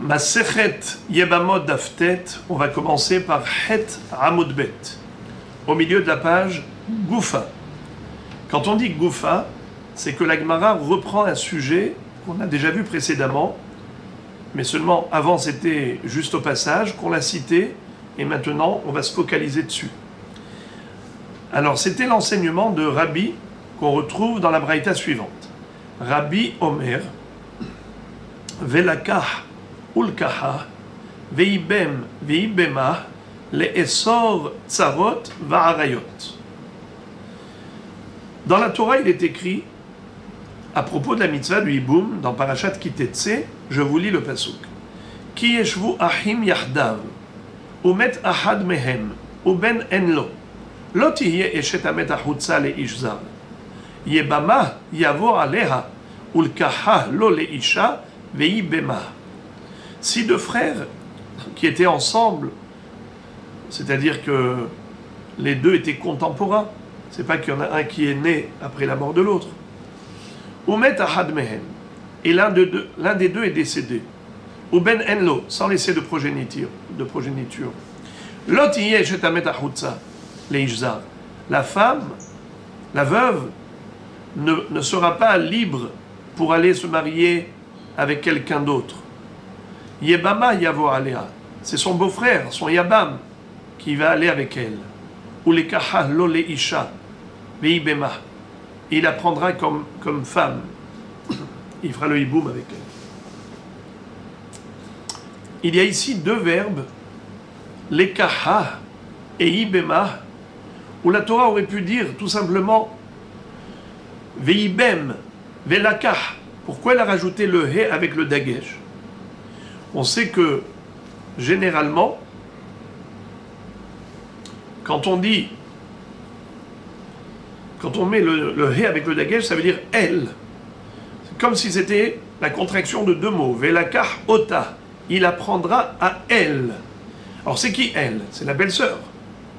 Masechet Yebamot Daftet, on va commencer par Het Amud Bet. Au milieu de la page Goufa. Quand on dit Goufa, c'est que la Gemara reprend un sujet qu'on a déjà vu précédemment, mais seulement avant c'était juste au passage qu'on l'a cité, et maintenant on va se focaliser dessus. Alors c'était l'enseignement de Rabbi qu'on retrouve dans la braïta suivante. Rabbi Omer, Velakah Ulkaha, Veibem, Veibema, Le'esor Tsarot Va'arayot. Dans la Torah, il est écrit, à propos de la mitzvah du Hiboum, dans Parashat Kitetse, je vous lis le pasuk. Ki yeshvu ahim yahdav, umet ahad mehem, uben enlo, lo tihye eshet amet ahutza leish zar. Yebama yavo aleha, ulkaha lo leisha, veibema. Si deux frères qui étaient ensemble, c'est-à-dire que les deux étaient contemporains, c'est pas qu'il y en a un qui est né après la mort de l'autre. Umet ahad mehem, et l'un des deux est décédé. Ou ben enlo, sans laisser de progéniture. Lot yeh shetamet ahutza leishzar. La femme, la veuve, ne sera pas libre pour aller se marier avec quelqu'un d'autre. Yebama yavo alea, c'est son beau-frère, son yabam, qui va aller avec elle. Ou les kaha lo leisha, veibema. Il la prendra comme femme. Il fera le hiboum avec elle. Il y a ici deux verbes, lekaha et ibema, où la Torah aurait pu dire tout simplement veibem, velakah. Pourquoi elle a rajouté le he avec le dagesh? On sait que généralement, quand on met le he avec le dagesh, ça veut dire elle. C'est comme si c'était la contraction de deux mots. Velakah ota. Il apprendra à elle. Alors c'est qui elle? C'est la belle-sœur.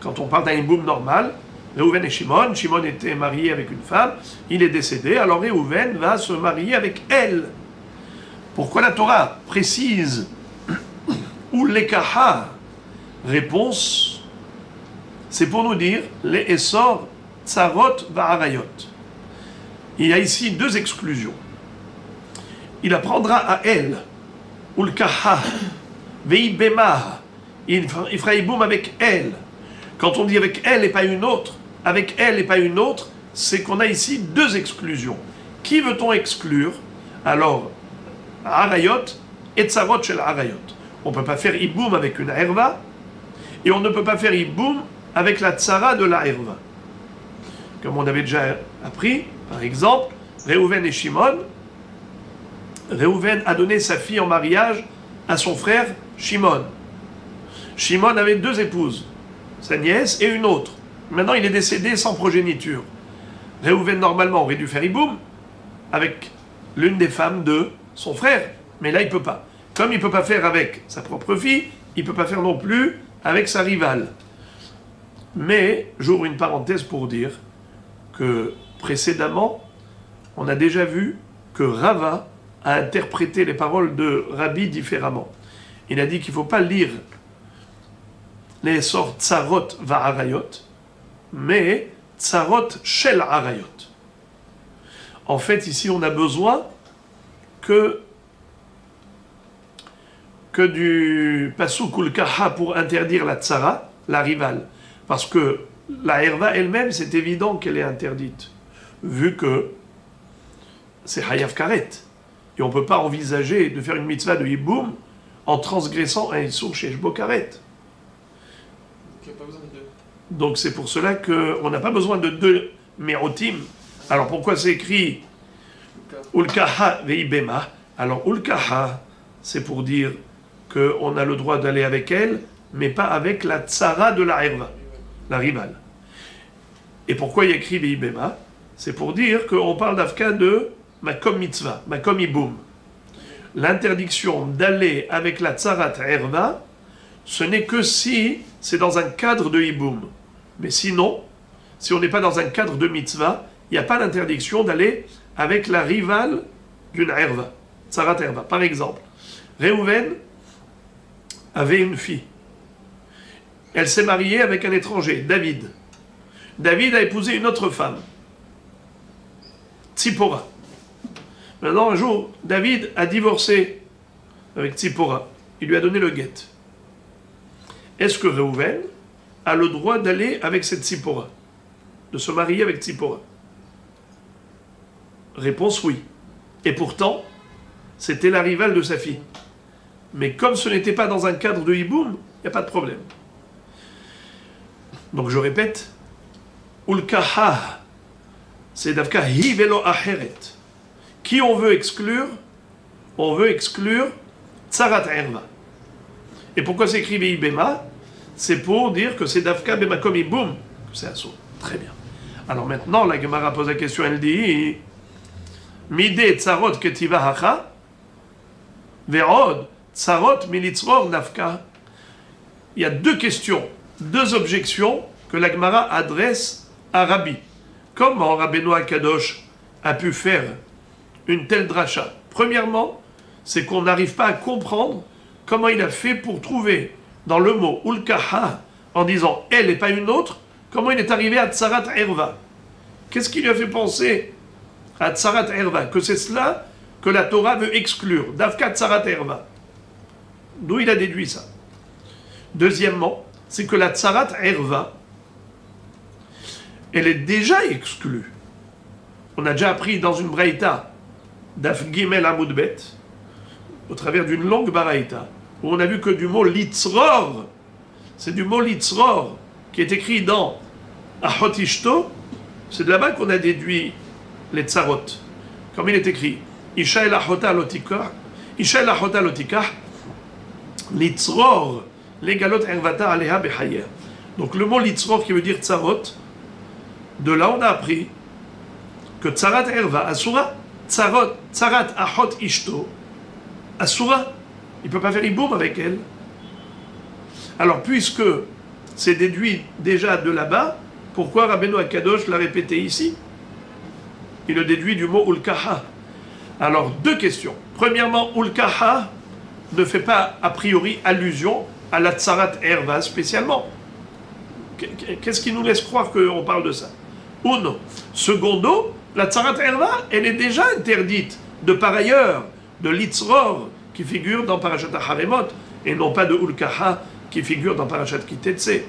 Quand on parle d'un hiboum normal, Réhouven et Shimon. Shimon était marié avec une femme, il est décédé, alors Réhouven va se marier avec elle. Pourquoi la Torah précise ou lekaha? Réponse, c'est pour nous dire les essor tsarot va'arayot. Il y a ici deux exclusions. Il apprendra à elle, ou lekaha, veibema, il fera hiboum avec elle. Quand on dit avec elle et pas une autre, avec elle et pas une autre, c'est qu'on a ici deux exclusions. Qui veut-on exclure? Alors, arayot et tsarot shel arayot. On ne peut pas faire hiboum avec une herva, et on ne peut pas faire hiboum avec la tsara de la herva. Comme on avait déjà appris, par exemple, Réhouven et Shimon, Réhouven a donné sa fille en mariage à son frère Shimon. Shimon avait deux épouses, sa nièce et une autre. Maintenant, il est décédé sans progéniture. Réhouven, normalement, aurait dû faire hiboum avec l'une des femmes de son frère. Mais là, il ne peut pas. Comme il ne peut pas faire avec sa propre fille, il ne peut pas faire non plus avec sa rivale. Mais, j'ouvre une parenthèse pour dire que précédemment, on a déjà vu que Rava a interprété les paroles de Rabbi différemment. Il a dit qu'il ne faut pas lire les sortes tsarot va'arayot, mais tsarot shel arayot. En fait, ici, on a besoin que du pasuk ulkaha pour interdire la tsara, la rivale. Parce que la herva elle-même, c'est évident qu'elle est interdite, vu que c'est hayav karet. Et on ne peut pas envisager de faire une mitzvah de hiboum en transgressant un issur sheshbo karet. Donc c'est pour cela qu'on n'a pas besoin de deux merotim. Alors pourquoi c'est écrit ulkaha veibema? Alors ulkaha, c'est pour dire qu'on a le droit d'aller avec elle, mais pas avec la tsara de la herva, la rivale. Et pourquoi il y a écrit veibema? C'est pour dire qu'on parle d'Afka de makom mitzvah, makom hiboum. L'interdiction d'aller avec la tsarat herva, ce n'est que si c'est dans un cadre de hiboum. Mais sinon, si on n'est pas dans un cadre de mitzvah, il n'y a pas d'interdiction d'aller avec la rivale d'une herva, tsarat herva. Par exemple, Réhouven avait une fille. Elle s'est mariée avec un étranger, David. David a épousé une autre femme, Tzipora. Maintenant, un jour, David a divorcé avec Tzipora. Il lui a donné le guet. Est-ce que Réhouven a le droit d'aller avec cette Tzipora, de se marier avec Tzipora? Réponse oui. Et pourtant, c'était la rivale de sa fille. Mais comme ce n'était pas dans un cadre de hiboum, il n'y a pas de problème. Donc je répète, Ulkaha, c'est Davka hi velo acheret. Qui on veut exclure? On veut exclure Tsarat Erva. Et pourquoi c'est écrit Veibema? C'est pour dire que c'est Davka Bemakom hiboum, que c'est assaut. Très bien. Alors maintenant, la Gemara pose la question, elle dit Mide Tsarot Ketiva Hacha Ve'od Tsarot Militzror Nafka. Il y a deux questions, deux objections que la Gemara adresse à Rabbi. Comment Rabbeinu Akadosh a pu faire une telle dracha? Premièrement, c'est qu'on n'arrive pas à comprendre comment il a fait pour trouver dans le mot Ulkaha, en disant elle et pas une autre, comment il est arrivé à Tsarat Erva. Qu'est-ce qui lui a fait penser à Tsarat Erva? Que c'est cela que la Torah veut exclure, Davka Tsarat Erva. D'où il a déduit ça. Deuxièmement, c'est que la Tsarat Erva, elle est déjà exclue. On a déjà appris dans une braïta, Daf Gimel Amoudbet, au travers d'une longue baraïta, où on a vu que du mot litzror, c'est du mot litzror, qui est écrit dans Ahot Ishto, c'est de là-bas qu'on a déduit les tsarot. Comme il est écrit, Isha el Ahota lotikah, litzror, legalot ervata aleha bechayer. Donc le mot litzror qui veut dire tsarot, de là on a appris que tsarat erva, asura, tsarat ahot ishto, asura, il ne peut pas faire hiboum avec elle. Alors puisque c'est déduit déjà de là-bas, pourquoi Rabbeinu Akadosh l'a répété ici? Il le déduit du mot ulkaha. Alors deux questions. Premièrement, ulkaha ne fait pas a priori allusion à la tsarat erva spécialement. Qu'est-ce qui nous laisse croire qu'on parle de ça? Uno. Secondo, la tsarat erva, elle est déjà interdite de par ailleurs, de l'itzror qui figure dans Parashat Haremot, et non pas de ulkaha qui figure dans Parashat Kitetse.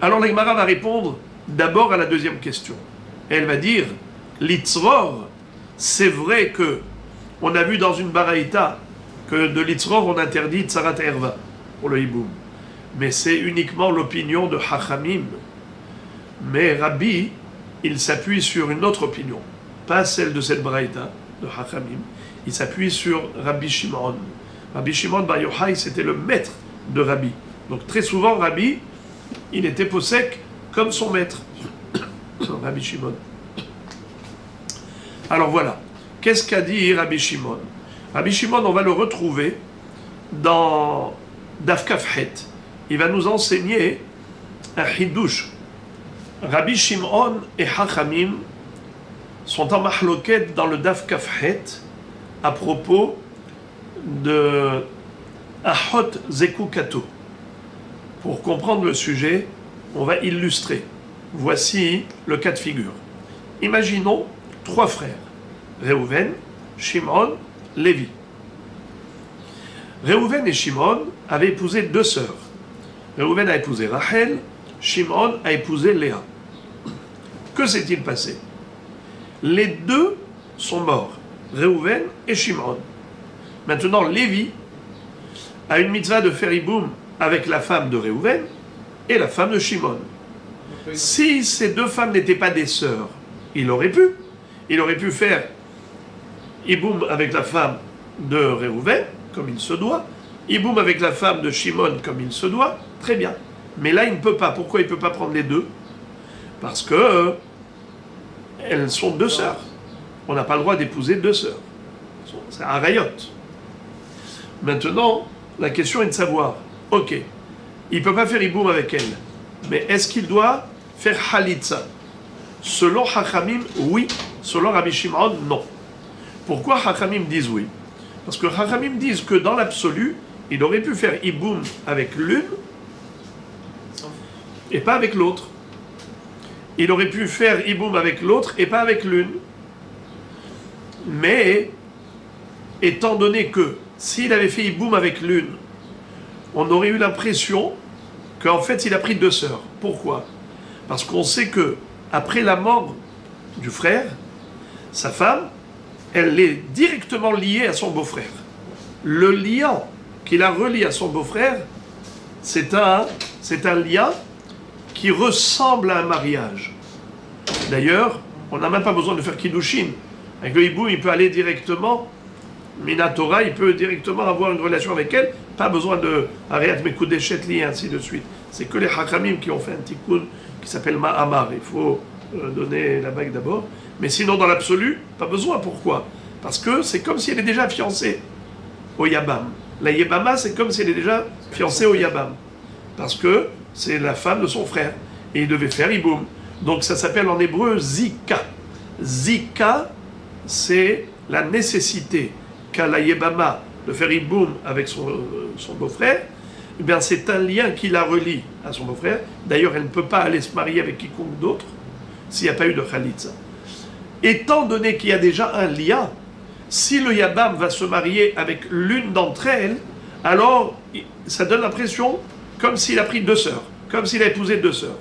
Alors la Gemara va répondre d'abord à la deuxième question. Elle va dire, l'itzror, c'est vrai que on a vu dans une baraïta que de l'itzror on interdit tsarat erva pour le hiboum. Mais c'est uniquement l'opinion de Hachamim. Mais Rabbi, il s'appuie sur une autre opinion, pas celle de cette baraïta de Hachamim. Il s'appuie sur Rabbi Shimon. Rabbi Shimon Bar Yochai, c'était le maître de Rabbi. Donc très souvent, Rabbi, il était possèque comme son maître. Rabbi Shimon. Alors voilà. Qu'est-ce qu'a dit Rabbi Shimon? Rabbi Shimon, on va le retrouver dans Daf Kafhet. Il va nous enseigner un chidouche. Rabbi Shimon et Hachamim sont en mahloket dans le Daf Kafhet à propos de Ahot Zeku Kato. Pour comprendre le sujet, on va illustrer. Voici le cas de figure. Imaginons trois frères, Réhouven, Shimon, Lévi. Réhouven et Shimon avaient épousé deux sœurs. Réhouven a épousé Rachel, Shimon a épousé Léa. Que s'est-il passé? Les deux sont morts, Réhouven et Shimon. Maintenant, Lévi a une mitzvah de faire hiboum avec la femme de Réhouven et la femme de Shimon. Si ces deux femmes n'étaient pas des sœurs, il aurait pu faire hiboum avec la femme de Réhouven, comme il se doit, hiboum avec la femme de Shimon, comme il se doit, très bien. Mais là, il ne peut pas. Pourquoi il ne peut pas prendre les deux? Parce que elles sont deux sœurs. On n'a pas le droit d'épouser deux sœurs. C'est un rayot. Maintenant, la question est de savoir, ok, il ne peut pas faire hiboum avec elle, mais est-ce qu'il doit faire halitza? Selon Hachamim, oui. Selon Rabbi Shimon, non. Pourquoi Hachamim disent oui? Parce que Chachamim disent que dans l'absolu, il aurait pu faire Iboum avec l'une et pas avec l'autre. Il aurait pu faire Iboum avec l'autre et pas avec l'une. Mais, étant donné que s'il avait fait Iboum avec l'une, on aurait eu l'impression qu'en fait il a pris deux sœurs. Pourquoi? Parce qu'on sait que après la mort du frère, sa femme, elle est directement liée à son beau-frère. Le lien qui la relie à son beau-frère, c'est un lien qui ressemble à un mariage. D'ailleurs, on n'a même pas besoin de faire Kiddushin. Avec le Hiboum, il peut aller directement, Minatora, il peut directement avoir une relation avec elle, pas besoin de Ariat Mekudeshet li, et ainsi de suite. C'est que les Hakamim qui ont fait un tikkun qui s'appelle Ma'amar. Il faut donner la bague d'abord. Mais sinon, dans l'absolu, pas besoin. Pourquoi? Parce que c'est comme si elle est déjà fiancée au Yabam. La Yebama, c'est comme si elle est déjà fiancée au Yabam. Parce que c'est la femme de son frère. Et il devait faire Hiboum. Donc ça s'appelle en hébreu Zika. Zika, c'est la nécessité qu'a la Yebama de faire Hiboum avec son beau-frère. Eh bien, c'est un lien qui la relie à son beau-frère. D'ailleurs, elle ne peut pas aller se marier avec quiconque d'autre s'il n'y a pas eu de Khalitza. Étant donné qu'il y a déjà un lien, si le Yabam va se marier avec l'une d'entre elles, alors ça donne l'impression comme s'il a pris deux sœurs, comme s'il a épousé deux sœurs.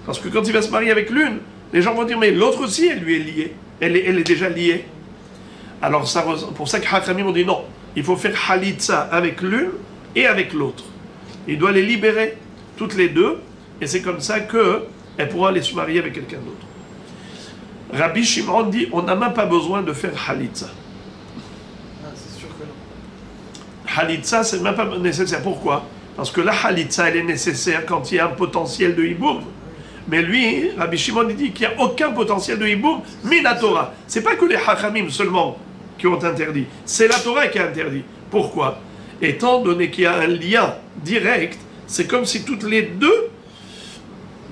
Parce que quand il va se marier avec l'une, les gens vont dire, mais l'autre aussi, elle lui est liée. Elle est déjà liée. Alors, pour ça que Hachamim ont dit non, il faut faire Khalitza avec l'une et avec l'autre. Il doit les libérer, toutes les deux, et c'est comme ça qu'elle pourra aller se marier avec quelqu'un d'autre. Rabbi Shimon dit, on n'a même pas besoin de faire Khalitza. C'est sûr que non. Khalitza, c'est même pas nécessaire. Pourquoi? Parce que la Khalitza, elle est nécessaire quand il y a un potentiel de Hiboum. Mais lui, Rabbi Shimon, il dit qu'il n'y a aucun potentiel de Hiboum, Minatora. C'est pas que les Hachamim seulement qui ont interdit, c'est la Torah qui a interdit. Pourquoi? Étant donné qu'il y a un lien direct, c'est comme si toutes les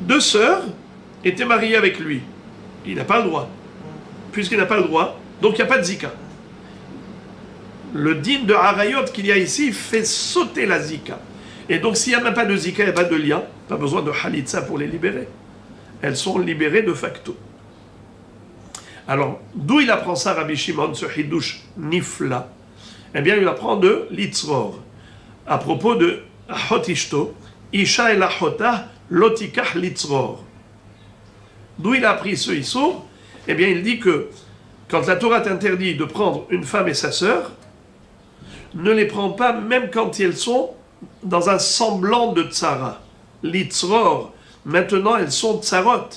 deux sœurs étaient mariées avec lui. Il n'a pas le droit. Puisqu'il n'a pas le droit, donc il n'y a pas de zika. Le din de Harayot qu'il y a ici fait sauter la zika. Et donc s'il n'y a même pas de zika, il n'y a pas de lien, pas besoin de Khalitza pour les libérer. Elles sont libérées de facto. Alors, d'où il apprend ça, Rabbi Shimon, ce Hidush Nifla? Eh bien, il apprend de Litzror. À propos de Achot Ishto, Isha el Achota lotikach Litzror. D'où il a appris ce Issur? Eh bien, il dit que quand la Torah t'interdit de prendre une femme et sa sœur, ne les prends pas même quand elles sont dans un semblant de tsara. Litzror. Maintenant, elles sont tsarot.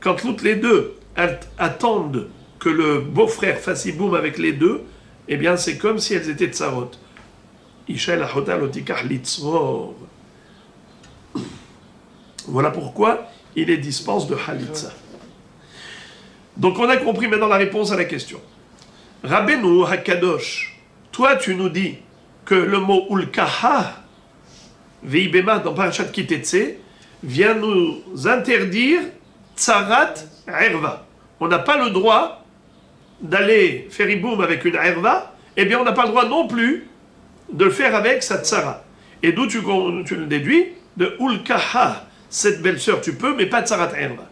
Quand toutes les deux attendent que le beau-frère fasse Hiboum avec les deux, eh bien, c'est comme si elles étaient tsarot. Isha l'achota lotikach litzror. Voilà pourquoi il est dispense de Khalitza. Donc, on a compris maintenant la réponse à la question. Rabbeinu Hakadosh, toi, tu nous dis que le mot ulkaha, veibema dans Parashat Kitetse, vient nous interdire tsarat erva. On n'a pas le droit d'aller faire Hiboum avec une erva, eh bien on n'a pas le droit non plus de le faire avec sa tsara. Et d'où tu le déduis? De ulkaha, cette belle-sœur tu peux, mais pas tsarat erva.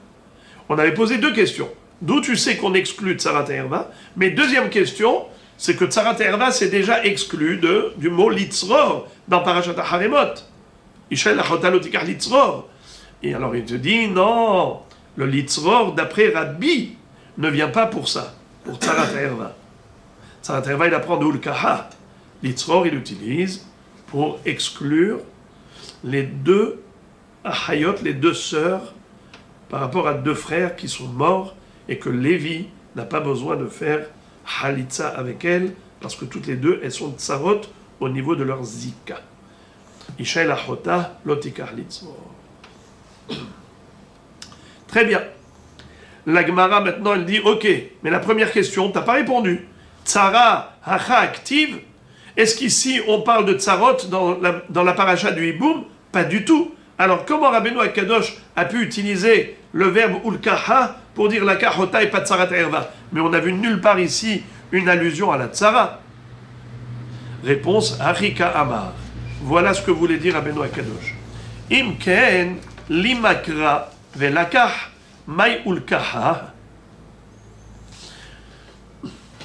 On avait posé deux questions. D'où tu sais qu'on exclut tsarat erva? Mais deuxième question, c'est que tsarat erva c'est déjà exclu du mot litzror dans Parashat Haremot. Ishel achota lotikach litzror. Et alors il te dit, non, le litzror, d'après Rabbi, ne vient pas pour ça, pour tsarat erva. Tsarat erva, il apprend de ulkaha. Litzror, il l'utilise pour exclure les deux ahayot, les deux sœurs, par rapport à deux frères qui sont morts, et que Lévi n'a pas besoin de faire Khalitza avec elles, parce que toutes les deux, elles sont tsarot au niveau de leur zika. Isha l'achota lotikach litzror. Très bien. La Gemara maintenant elle dit ok, mais la première question, tu n'as pas répondu. Tsara hacha active. Est-ce qu'ici on parle de tsarot dans la paracha du Hiboum? Pas du tout. Alors comment Rabbeinu Akadosh a pu utiliser le verbe ulkaha pour dire la kahota et pas tsarat erva? Mais on n'a vu nulle part ici une allusion à la tsara. Réponse Harika Amar. Voilà ce que voulait dire Rabbeinu Akadosh. Im ken limakra velakah mai ulkaha.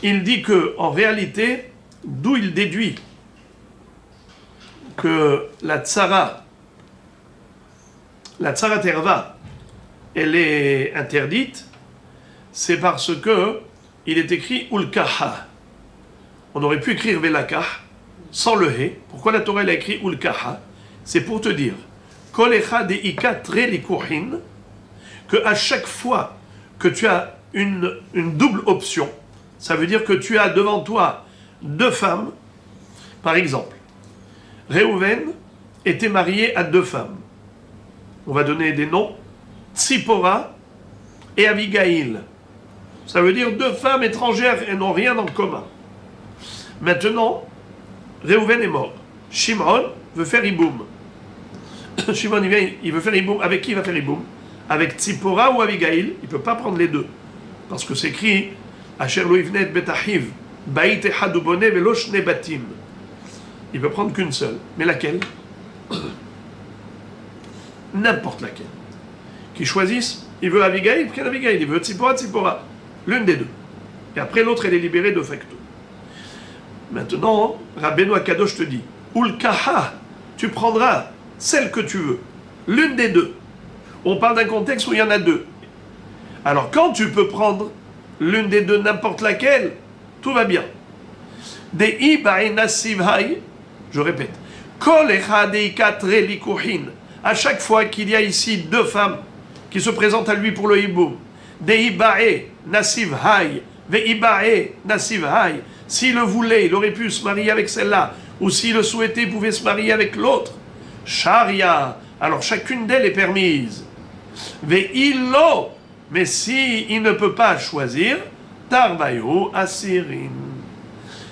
Il dit que, en réalité, d'où il déduit que la tsarat erva, elle est interdite, c'est parce que il est écrit ulkaha. On aurait pu écrire velakah sans le he. Pourquoi la Torah elle a écrit ulkaha? C'est pour te dire kol echad deika tre likuhin, que à chaque fois que tu as une double option, ça veut dire que tu as devant toi deux femmes. Par exemple, Réhouven était marié à deux femmes. On va donner des noms. Tzipora et Abigail. Ça veut dire deux femmes étrangères et n'ont rien en commun. Maintenant, Réhouven est mort. Shimon veut faire Iboum. Shimon, il veut faire Iboum. Avec qui il va faire Iboum? Avec Tzipora ou Abigail? Il ne peut pas prendre les deux. Parce que c'est écrit Asher lo yivnet betahiv, bait echad ubone velo shne batim. Il peut prendre qu'une seule. Mais laquelle? N'importe laquelle. Qu'il choisisse. Il veut Abigail, prenne Abigail. Il veut Tzipora, Tzipora. L'une des deux. Et après, l'autre, elle est libérée de facto. Maintenant, Rabbeinu Akadosh te dit Ulkaha, tu prendras celle que tu veux. L'une des deux. On parle d'un contexte où il y en a deux. Alors, quand tu peux prendre l'une des deux, n'importe laquelle, tout va bien. Dei ba'ina sivhai, je répète, kol echadei katre likuhin, à chaque fois qu'il y a ici deux femmes qui se présentent à lui pour le hiboum, dei ba'e nasivhai, vei ba'e nasivhai, s'il le voulait, il aurait pu se marier avec celle-là, ou s'il le souhaitait, il pouvait se marier avec l'autre. Sharia, alors chacune d'elles est permise. Ve'illo, mais si il ne peut pas choisir, Tarbayo Asirin.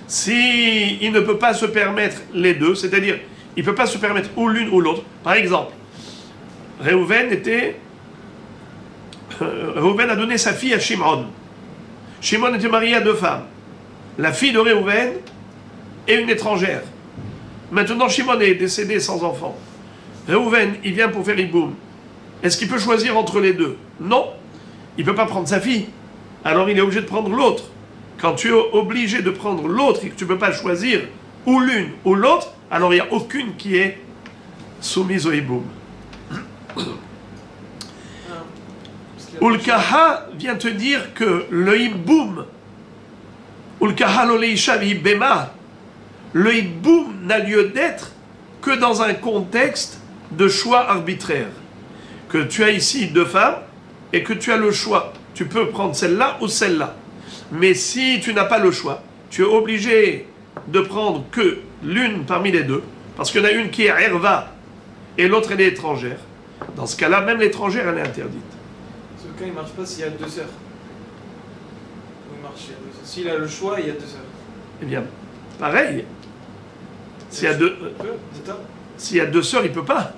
Si il ne peut pas se permettre les deux, c'est-à-dire, il ne peut pas se permettre ou l'une ou l'autre. Par exemple, Réhouven a donné sa fille à Shimon. Shimon était marié à deux femmes. La fille de Réhouven est une étrangère. Maintenant, Shimon est décédé sans enfant. Réhouven, il vient pour faire Iboum. Est-ce qu'il peut choisir entre les deux? Non. Il ne peut pas prendre sa fille. Alors il est obligé de prendre l'autre. Quand tu es obligé de prendre l'autre et que tu ne peux pas choisir ou l'une ou l'autre, alors il n'y a aucune qui est soumise au hiboum. Ulkaha vient te dire que le hiboum, Ulkaha lo leisha v'hibema, le hiboum n'a lieu d'être que dans un contexte de choix arbitraire. Que tu as ici deux femmes et que tu as le choix. Tu peux prendre celle-là ou celle-là. Mais si tu n'as pas le choix, tu es obligé de prendre que l'une parmi les deux, parce qu'il y en a une qui est herva et l'autre elle est étrangère. Dans ce cas-là, même l'étrangère elle est interdite. Ce cas il ne marche pas s'il y a deux sœurs. Il marche, s'il a le choix, il y a deux sœurs. Eh bien, pareil. S'il y a deux sœurs, il ne peut pas.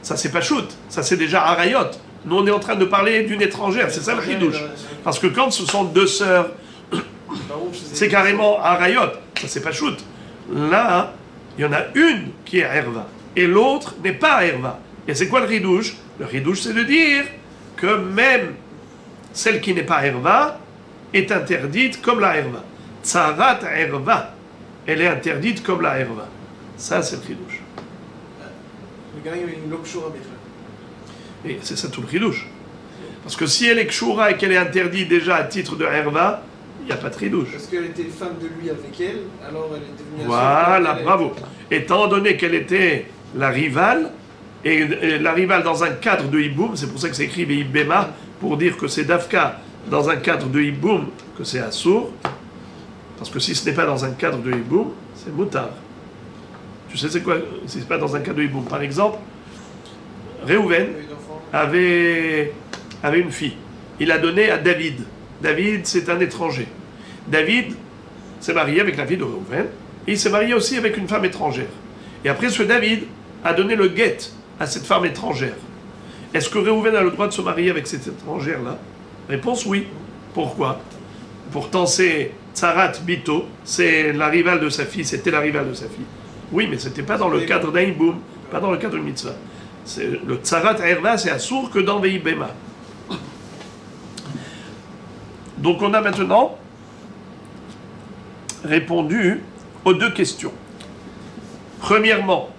Ça, c'est pas shoot. Ça, c'est déjà harayot. Nous, on est en train de parler d'une étrangère. C'est ça le chidouche. Parce que quand ce sont deux sœurs, c'est carrément harayot. Ça, c'est pas shoot. Là, il y en a une qui est herva. Et l'autre n'est pas herva. Et c'est quoi le ridouche? Le ridouche, c'est de dire que même celle qui n'est pas herva est interdite comme la herva. Tsarat herva. Elle est interdite comme la herva. Ça, c'est le ridouche. Le gars, il y a une lokshura bichlal. Et c'est ça tout le ridouche. Parce que si elle est kshura et qu'elle est interdite déjà à titre de herva, il n'y a pas de ridouche. Parce qu'elle était femme de lui avec elle, alors elle est devenue... Voilà, bravo. Étant donné qu'elle était la rivale, et la rivale dans un cadre de hiboum, c'est pour ça que c'est écrit Ibema, pour dire que c'est Dafka dans un cadre de hiboum, que c'est assour. Parce que si ce n'est pas dans un cadre de hiboum, c'est moutard. Tu sais c'est quoi? Si c'est pas dans un cadre de hiboum. Par exemple, Réhouven avait une fille. Il a donné à David. David, c'est un étranger. David s'est marié avec la fille de Réhouven. Et il s'est marié aussi avec une femme étrangère. Et après, ce David a donné le guet à cette femme étrangère. Est-ce que Réhouven a le droit de se marier avec cette étrangère-là? Réponse oui. Pourquoi? Pourtant, c'est Tsarat Bito, c'est la rivale de sa fille, c'était la rivale de sa fille. Oui, mais c'était pas dans le cadre d'un hiboum, pas dans le cadre d'une mitzvah. Le Tsarat Erva, c'est assour que dans Vehi Bema. Donc on a maintenant répondu aux deux questions. Premièrement,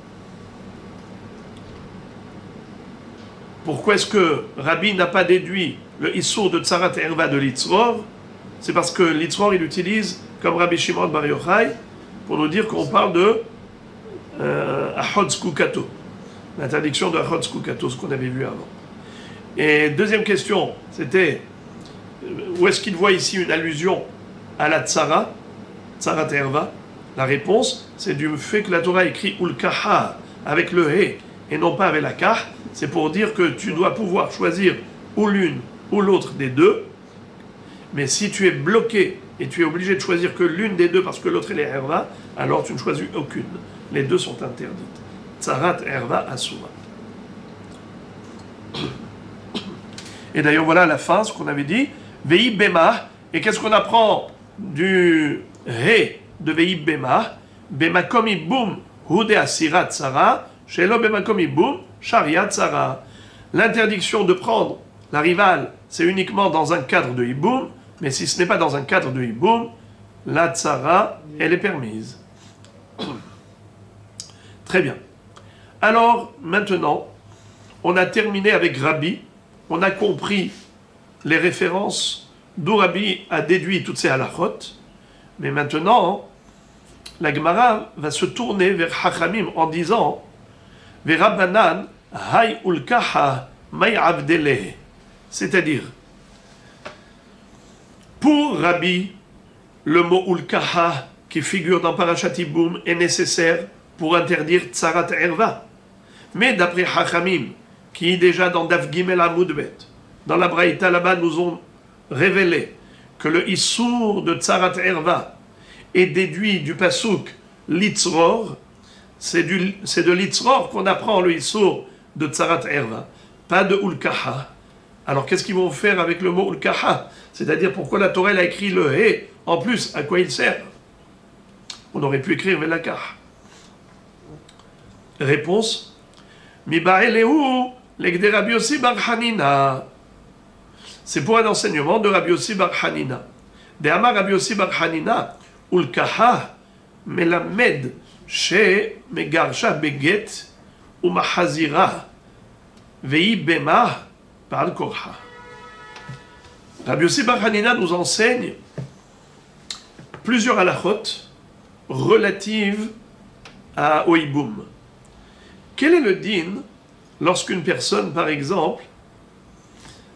pourquoi est-ce que Rabbi n'a pas déduit le Issour de Tsarat Erva de l'Itzror? C'est parce que l'Itzror, il utilise, comme Rabbi Shimon Bar Yochai, pour nous dire qu'on parle de Achod Skukato, l'interdiction de Achod Skukato, ce qu'on avait vu avant. Et deuxième question, c'était où est-ce qu'il voit ici une allusion à la Tsara, Tsarat Erva? La réponse, c'est du fait que la Torah écrit Ulkaha avec le He et non pas avec la Kah. C'est pour dire que tu dois pouvoir choisir ou l'une ou l'autre des deux. Mais si tu es bloqué et tu es obligé de choisir que l'une des deux parce que l'autre est Erva, alors tu ne choisis aucune. Les deux sont interdites. Tsarat Erva Asura. Et d'ailleurs, voilà à la fin ce qu'on avait dit. Vehi Bema. Et qu'est-ce qu'on apprend du He de Vehi Bema? Bemakom Iboum Hude Asira Tsara. Shelo Bemakom Iboum Sharia Tsara. L'interdiction de prendre la rivale, c'est uniquement dans un cadre de Iboum. Mais si ce n'est pas dans un cadre de Iboum, la Tsara, elle est permise. Très bien. Alors, maintenant, on a terminé avec Rabbi. On a compris les références d'où Rabbi a déduit toutes ces halachot. Mais maintenant, la Gemara va se tourner vers Hachamim en disant vers Rabbanan, hay ulkaha may avdele. C'est-à-dire, pour Rabbi, le mot ulkaha qui figure dans Parashat Iboum est nécessaire pour interdire Tsarat Erva. Mais d'après Hachamim, qui déjà dans Daf Gimel Amud Bet, dans la Braïta là-bas, nous ont révélé que le Issour de Tsarat Erva est déduit du Pasuk Litzror. C'est de Litzror qu'on apprend le Issour de Tsarat Erva, pas de Ulkaha. Alors qu'est-ce qu'ils vont faire avec le mot Ulkaha? C'est-à-dire pourquoi la Torah a écrit le He? En plus, à quoi il sert? On aurait pu écrire Velakah. Réponse: Miba'elehu l'egde Rabbi Yossi bar Hanina. C'est pour un enseignement de Rabbi Yossi bar Hanina. De Amar Rabbi Yossi bar Hanina, Ulkaha melamed she megarsha beget umahazira vei bema par korha. Rabbi Yossi bar Hanina nous enseigne plusieurs halachot relatives au Iboum. Quel est le din lorsqu'une personne, par exemple,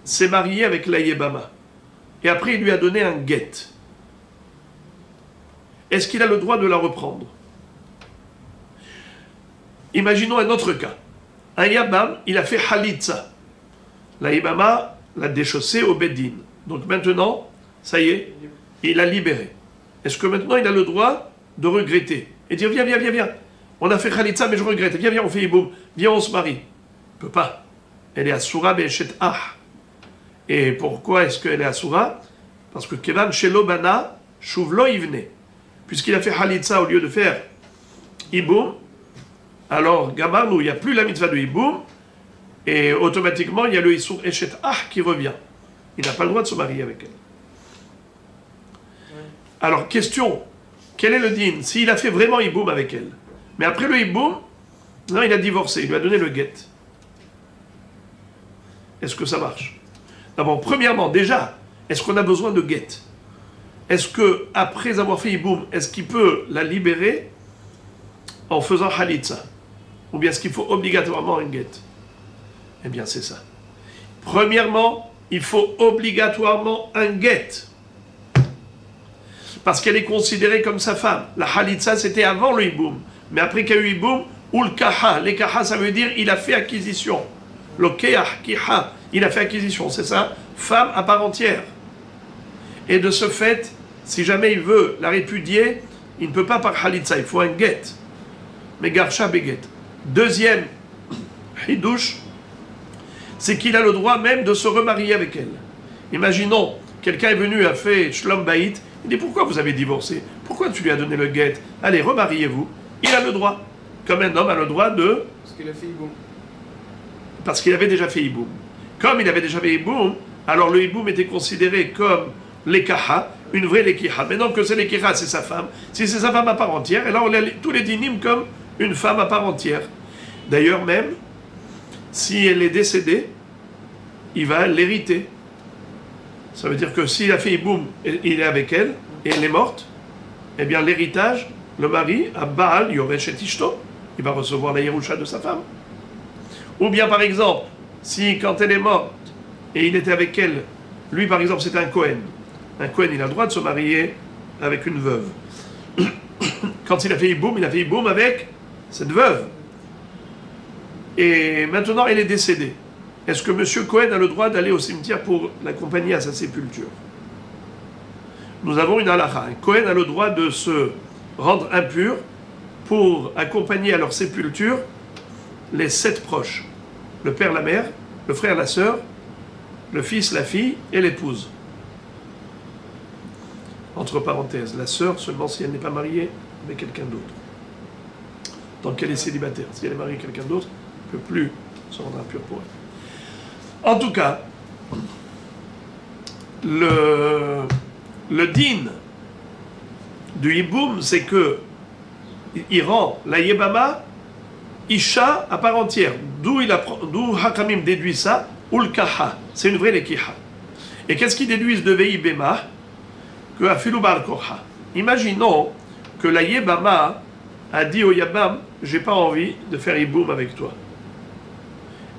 s'est mariée avec la Yébama et après il lui a donné un guet? Est-ce qu'il a le droit de la reprendre? Imaginons un autre cas. Un Yabam, il a fait Halitza. La Yébama l'a déchaussé au Beddin. Donc maintenant, ça y est, il a libéré. Est-ce que maintenant il a le droit de regretter et dire viens, viens, viens, viens. On a fait Khalitza, mais je regrette. Viens, viens, on fait Iboum. Viens, on se marie. Il ne peut pas. Elle est Asura Be'eshet Ah. Et pourquoi est-ce qu'elle est Asura? Parce que Kevan Shelo Bana Shuvlo Ivne. Puisqu'il a fait Khalitza au lieu de faire Iboum, alors Gamarnou, il n'y a plus la mitzvah de Iboum, et automatiquement il y a le Issour Eshet Ah qui revient. Il n'a pas le droit de se marier avec elle. Alors, question, quel est le din? S'il a fait vraiment Iboum avec elle, mais après le Iboum, non, il a divorcé, il lui a donné le guet. Est-ce que ça marche? D'abord, premièrement, déjà, est-ce qu'on a besoin de guet? Est-ce que après avoir fait Iboum, est-ce qu'il peut la libérer en faisant Khalitza? Ou bien est-ce qu'il faut obligatoirement un guet? Eh bien, c'est ça. Premièrement, il faut obligatoirement un guet. Parce qu'elle est considérée comme sa femme. La Khalitza, c'était avant le Iboum. Mais après qu'il y a eu Iboum, ou le Kaha. Les Kaha, ça veut dire il a fait acquisition. Le Keah, Kiha, il a fait acquisition. C'est ça, femme à part entière. Et de ce fait, si jamais il veut la répudier, il ne peut pas par Khalitza, il faut un guet. Mais Garsha Beget. Deuxième Hidouche, c'est qu'il a le droit même de se remarier avec elle. Imaginons, quelqu'un est venu, a fait Shlom Baït, Il dit, pourquoi vous avez divorcé? Pourquoi tu lui as donné le guet? Allez, remariez-vous. Il a le droit. Comme un homme a le droit de... Parce qu'il a fait Iboum. Parce qu'il avait déjà fait Iboum. Comme il avait déjà fait Iboum, alors le Iboum était considéré comme l'Ekaha, une vraie Lekiha. Maintenant que c'est l'Ekiha, c'est sa femme. Si c'est sa femme à part entière, et là on a tous les dynimes comme une femme à part entière. D'ailleurs même, si elle est décédée, il va l'hériter. Ça veut dire que s'il a fait Iboum, il est avec elle, et elle est morte, eh bien l'héritage, le mari, à Baal, Yoresh et Tishto, il va recevoir la Yerusha de sa femme. Ou bien par exemple, si quand elle est morte, et il était avec elle, lui par exemple c'était un Kohen. Un Kohen, il a le droit de se marier avec une veuve. Quand il a fait Iboum avec cette veuve. Et maintenant elle est décédée. Est-ce que M. Cohen a le droit d'aller au cimetière pour l'accompagner à sa sépulture? Nous avons une halakha. Cohen a le droit de se rendre impur pour accompagner à leur sépulture les 7 proches. Le père, la mère, le frère, la sœur, le fils, la fille et l'épouse. Entre parenthèses, la sœur seulement si elle n'est pas mariée avec quelqu'un d'autre. Tant qu'elle est célibataire. Si elle est mariée avec quelqu'un d'autre, elle ne peut plus se rendre impur pour elle. En tout cas, le din du Hiboum, c'est que il rend la Yebama Isha à part entière. D'où Hakamim déduit ça, Ulkaha. C'est une vraie Lekiha. Et qu'est-ce qu'ils déduisent de Veibema? Que Afilu Bar Korha. Imaginons que la Yebama a dit au Yabam, j'ai pas envie de faire Hiboum avec toi.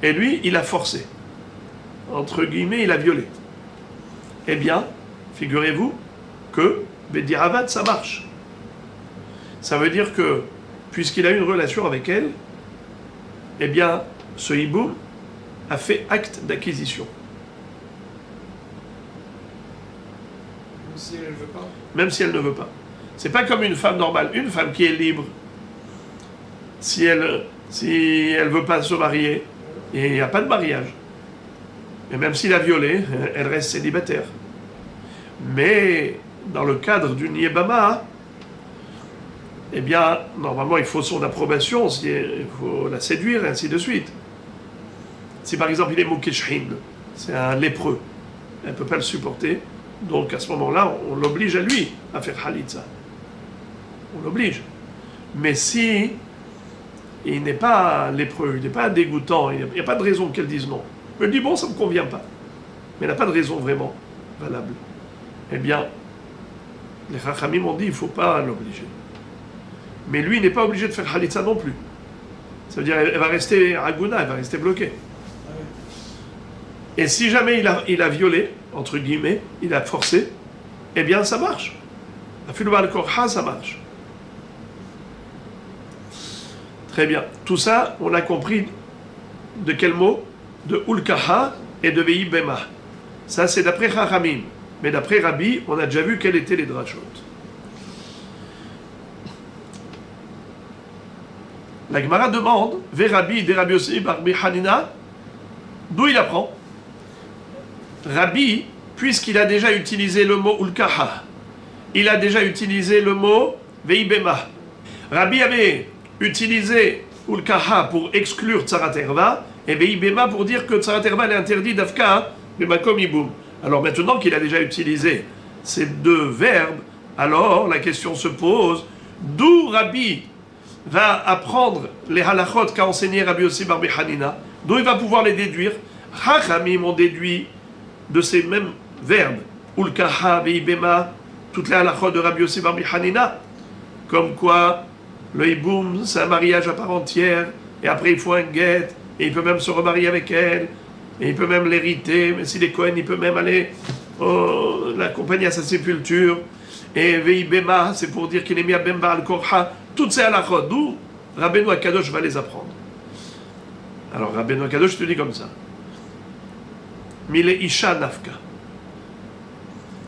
Et lui, il a forcé. Entre guillemets, il a violé. Eh bien, figurez-vous que Bediravat, ça marche. Ça veut dire que, puisqu'il a eu une relation avec elle, eh bien, ce hiboum a fait acte d'acquisition. Même si elle ne veut pas. Même si elle ne veut pas. C'est pas comme une femme normale. Une femme qui est libre, si elle veut pas se marier, il n'y a pas de mariage. Et même s'il a violé, elle reste célibataire. Mais dans le cadre d'une Yebama, eh bien, normalement, il faut son approbation, il faut la séduire, et ainsi de suite. Si par exemple il est Mokeshhin, c'est un lépreux, elle ne peut pas le supporter, donc à ce moment-là, on l'oblige à lui à faire Khalitza. On l'oblige. Mais si il n'est pas lépreux, il n'est pas dégoûtant, il n'y a pas de raison qu'elle dise non. Elle dit bon, ça ne me convient pas. Mais elle n'a pas de raison vraiment valable. Eh bien, les Chachamim ont dit il ne faut pas l'obliger. Mais lui, il n'est pas obligé de faire Khalitza non plus. Ça veut dire elle va rester Aguna, elle va rester bloquée. Et si jamais il a violé, entre guillemets, il a forcé, eh bien ça marche. Afilu Ba'al Korha, ça marche. Très bien. Tout ça, on a compris de quel mot? De Ulkaha et de Veibema. Ça, c'est d'après Chachamim. Mais d'après Rabbi, on a déjà vu quels étaient les drachot. La Gemara demande, Ve Rabbi de Rabbi Yossi bar Hanina, d'où il apprend? Rabbi, puisqu'il a déjà utilisé le mot Ulkaha, il a déjà utilisé le mot Veibema. Rabbi avait utilisé Ulkaha pour exclure Tsarat Erva, et Veibema pour dire que Tsarat Erva est interdit d'Afka, de Makom Iboum. Alors maintenant qu'il a déjà utilisé ces 2 verbes, alors la question se pose, d'où Rabbi va apprendre les halachot qu'a enseigné Rabbi Yossi bar Hanina, d'où il va pouvoir les déduire? Chachamim ont déduit de ces mêmes verbes, Ulkaha, Veibema, toutes les halachot de Rabbi Yossi bar Hanina, comme quoi le hiboum, c'est un mariage à part entière, et après il faut un guet, et il peut même se remarier avec elle, et il peut même l'hériter, mais s'il est Kohen, il peut même aller l'accompagner à sa sépulture. Et Veibema, c'est pour dire qu'il est mis à Ben Ba'al Korha. Toutes ces halachot, d'où Rabbeinu Akadosh va les apprendre. Alors Rabbeinu Akadosh te dit comme ça. Mile Isha Nafka.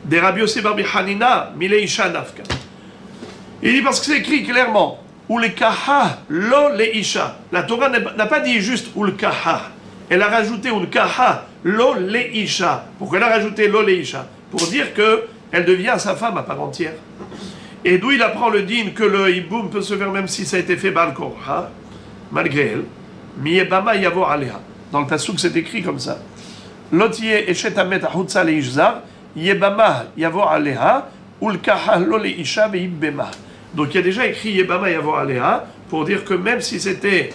Des Rabbi Yossi bar Hanina, Mile Isha Nafka. Il dit parce que c'est écrit clairement, Ulkaha lo le Isha. La Torah n'a pas dit juste Ulkaha. Elle a rajouté Ulkaha lo le Isha. Pourquoi elle a rajouté lo le Isha? Pour dire que elle devient sa femme à part entière. Et d'où il apprend le din que le hiboum peut se faire même si ça a été fait Baal Korha, malgré elle. Miyebama yavo aleha. Dans le pasouk, c'est écrit comme ça. Lotiye eshet amet ahutza leishzar, yebama yavo aleha, ulkaha lo leisha veibema. Donc il y a déjà écrit yebama yavo aleha pour dire que même si c'était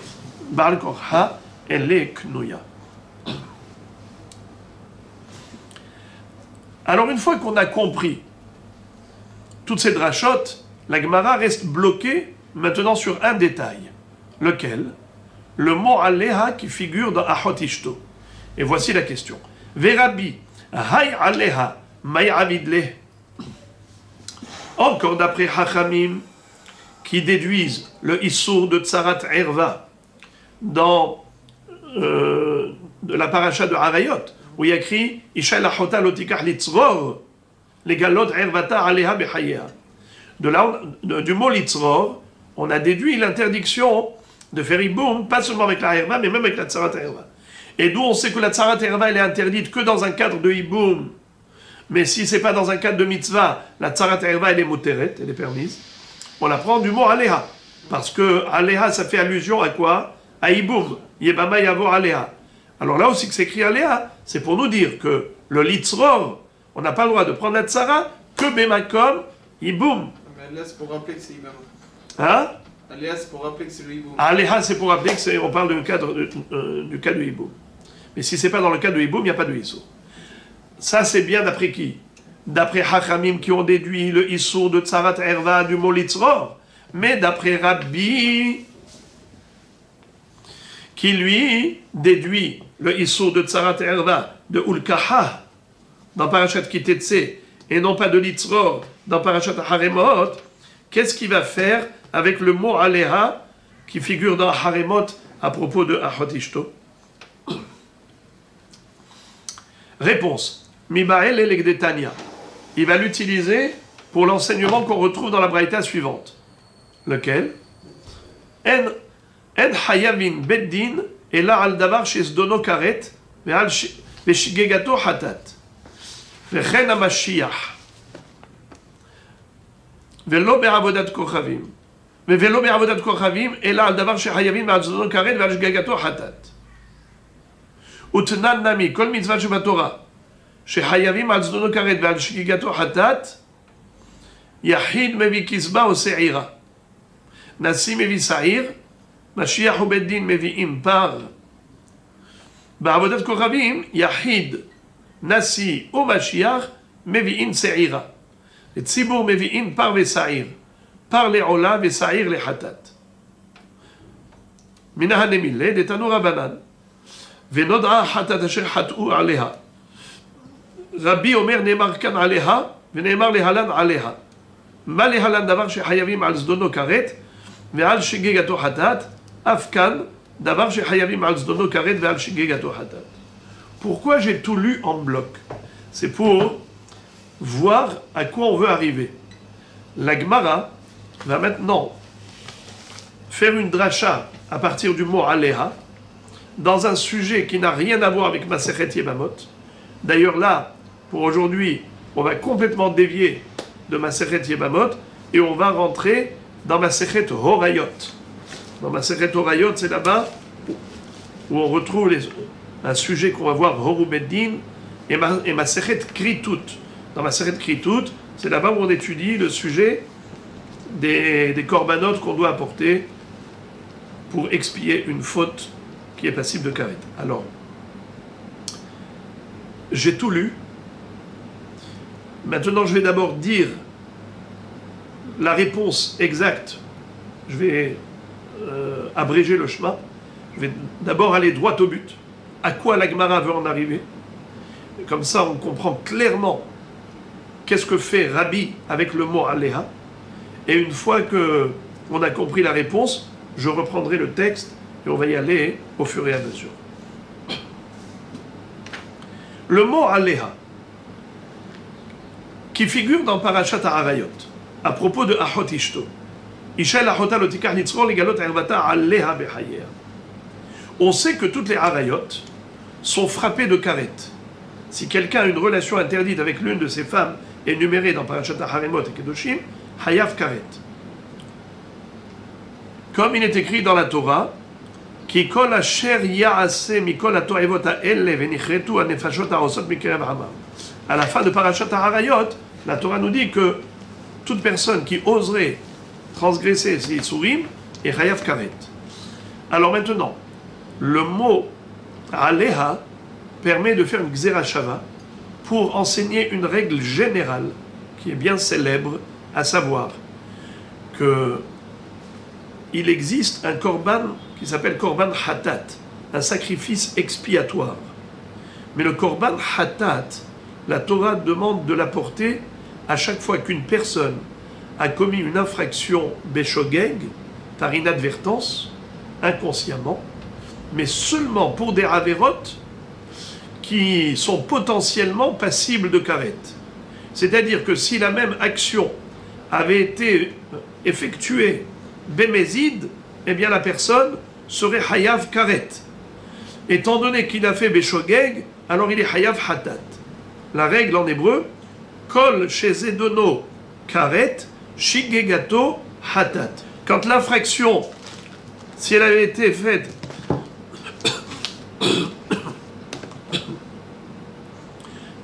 Baal Korha, elle est knouya. Alors une fois qu'on a compris toutes ces drachotes, la Gemara reste bloquée maintenant sur un détail. Lequel? Le mot Aleha qui figure dans Ahot Ishto. Et voici la question. Verabi, Hay Aleha, May Avidle. Encore d'après Hachamim, qui déduisent le Issour de Tsarat Erva dans de la paracha de Harayot, où il y a écrit Isha Lahota Lotikah Litzror, les galot Ervata Aleha Bechayeha. Du mot Litzror, on a déduit l'interdiction de faire Iboum, pas seulement avec la Herva, mais même avec la Tsarat Herva. Et d'où on sait que la Tsarat Herva, elle est interdite que dans un cadre de Iboum. Mais si c'est pas dans un cadre de mitzvah, la Tsarat Herva, elle est moteret, elle est permise. On apprend du mot Aleha. Parce que Aleha, ça fait allusion à quoi? À Iboum. Yebama Yavo Aleha. Alors là aussi que c'est écrit Aleha, c'est pour nous dire que le Litzror, on n'a pas le droit de prendre la Tsara que Bemakom, Iboum. Mais là, c'est pour rappeler que c'est Ibama. Hein? Aléa, c'est pour rappeler que c'est le Iboum. Aléha, c'est pour rappeler qu'on parle du cas de Hiboum. Mais si c'est pas dans le cas de Hiboum, il n'y a pas de Issour. Ça, c'est bien d'après qui? D'après Hachamim qui ont déduit le Issour de Tsarat Erva du mot Litzror. Mais d'après Rabbi, qui lui déduit le Issour de Tsarat Erva de Ulkaha dans Parashat Kitetse et non pas de Litzror dans Parashat Haremot, qu'est-ce qu'il va faire avec le mot Aleha qui figure dans Haremot à propos de Ahot Ishto? Réponse. Mibael Elegdetania. Il va l'utiliser pour l'enseignement qu'on retrouve dans la braïta suivante. Lequel? En hayavin beddin ela al davar shesdono karet ve'shigegato hatat vechen hamashiach ve'lo be'avodat kochavim ve'lo be'avodat kochavim ela al davar shehayavin ve'al zdono karet ve'al shigegato hatat utnan nami kol mitzvah shebatorah shehayavim al zdono karet ve'al shigegato hatat yachid mevi kisba o se'ira nasi mevi sa'ir Mashiach ou Beddin mevi'im par Ba'avodat Kochavim, Yahid, Nasi ou Mashiach mevi'im se'ira. Et Tzibur mevi'im par Ve'sa'ir, par Le'ola Ve'sa'ir Le'hatat. Mina hanemile, Detanu Rabanan, Ve'nod'a hatat asher hat'u aleha. Rabbi Omer ne'emar kan aleha, ve'ne'emar lehalan aleha. Ma lehalan davar shehayavim al zdono karet, ve'al shigegato hatat, Afkan, d'avoir chez Hayavim al Zdono Karet ve'al Shigegato Hatat. Pourquoi j'ai tout lu en bloc? C'est pour voir à quoi on veut arriver. La Gemara va maintenant faire une dracha à partir du mot Aleha dans un sujet qui n'a rien à voir avec Masechet Yebamot. D'ailleurs là, pour aujourd'hui, on va complètement dévier de Masechet Yebamot et on va rentrer dans Masechet Horayot. Dans Masechet Horayot, c'est là-bas où on retrouve un sujet qu'on va voir, Horu Beddin, et Masechet Kritut. Dans Masechet Kritut, c'est là-bas où on étudie le sujet des corbanotes qu'on doit apporter pour expier une faute qui est passible de karet. Alors, j'ai tout lu. Maintenant, je vais d'abord dire la réponse exacte. Je vais abréger le chemin. Je vais d'abord aller droit au but. À quoi la Gemara veut en arriver? Et comme ça, on comprend clairement qu'est-ce que fait Rabbi avec le mot Aleha. Et une fois que on a compris la réponse, je reprendrai le texte et on va y aller au fur et à mesure. Le mot Aleha, qui figure dans Parashat Harayot, à propos de Ahot Ishto, on sait que toutes les harayot sont frappées de karet. Si quelqu'un a une relation interdite avec l'une de ses femmes énumérés dans Parashat Haremot et Kedoshim, Hayav Karet. Comme il est écrit dans la Torah, Ki kol asher ya'aseh mikol hato'evot ha'ele venichretu hanefashot ha'osot mikerev ha'amam. À la fin de Parashat Harayot, la Torah nous dit que toute personne qui oserait transgresser ces Isurim est Hayav Karet. Alors maintenant, le mot Aleha permet de faire une Xerashava pour enseigner une règle générale qui est bien célèbre, à savoir que il existe un korban qui s'appelle korban hatat, un sacrifice expiatoire. Mais le korban hatat, la Torah demande de l'apporter à chaque fois qu'une personne a commis une infraction béchogeg, par inadvertance, inconsciemment, mais seulement pour des avérotes qui sont potentiellement passibles de karet. C'est-à-dire que si la même action avait été effectuée bémézid, eh bien la personne serait hayav karet. Étant donné qu'il a fait béchogeg, alors il est hayav hatat. La règle en hébreu, kol shezedono karet, shigegato hatat. Quand l'infraction, si elle avait été faite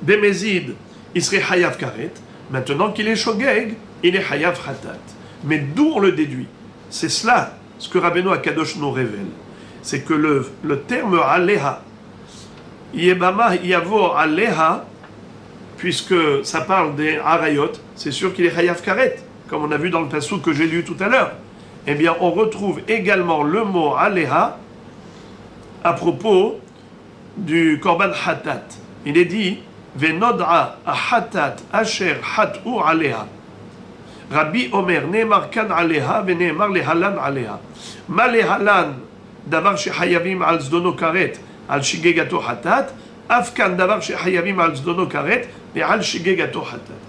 bémézid, il serait hayav karet. Maintenant qu'il est shogeg, il est hayav hatat. Mais d'où on le déduit? C'est cela, ce que Rabbeinu Akadosh nous révèle. C'est que le terme aleha, yebama yavo aleha, puisque ça parle des harayot, c'est sûr qu'il est hayav karet, comme on a vu dans le passouk que j'ai lu tout à l'heure. Eh bien, on retrouve également le mot aleha à propos du korban hatat. Il est dit venodra ahatat asher hatu aleha. Rabbi Omer neemar kan aleha veneemar lehalan aleha. Ma lehalan davar shehayavim al zdono karet al shigegato hatat. Afkan davar shehayavim al zdono karet ve al shigegato hatat.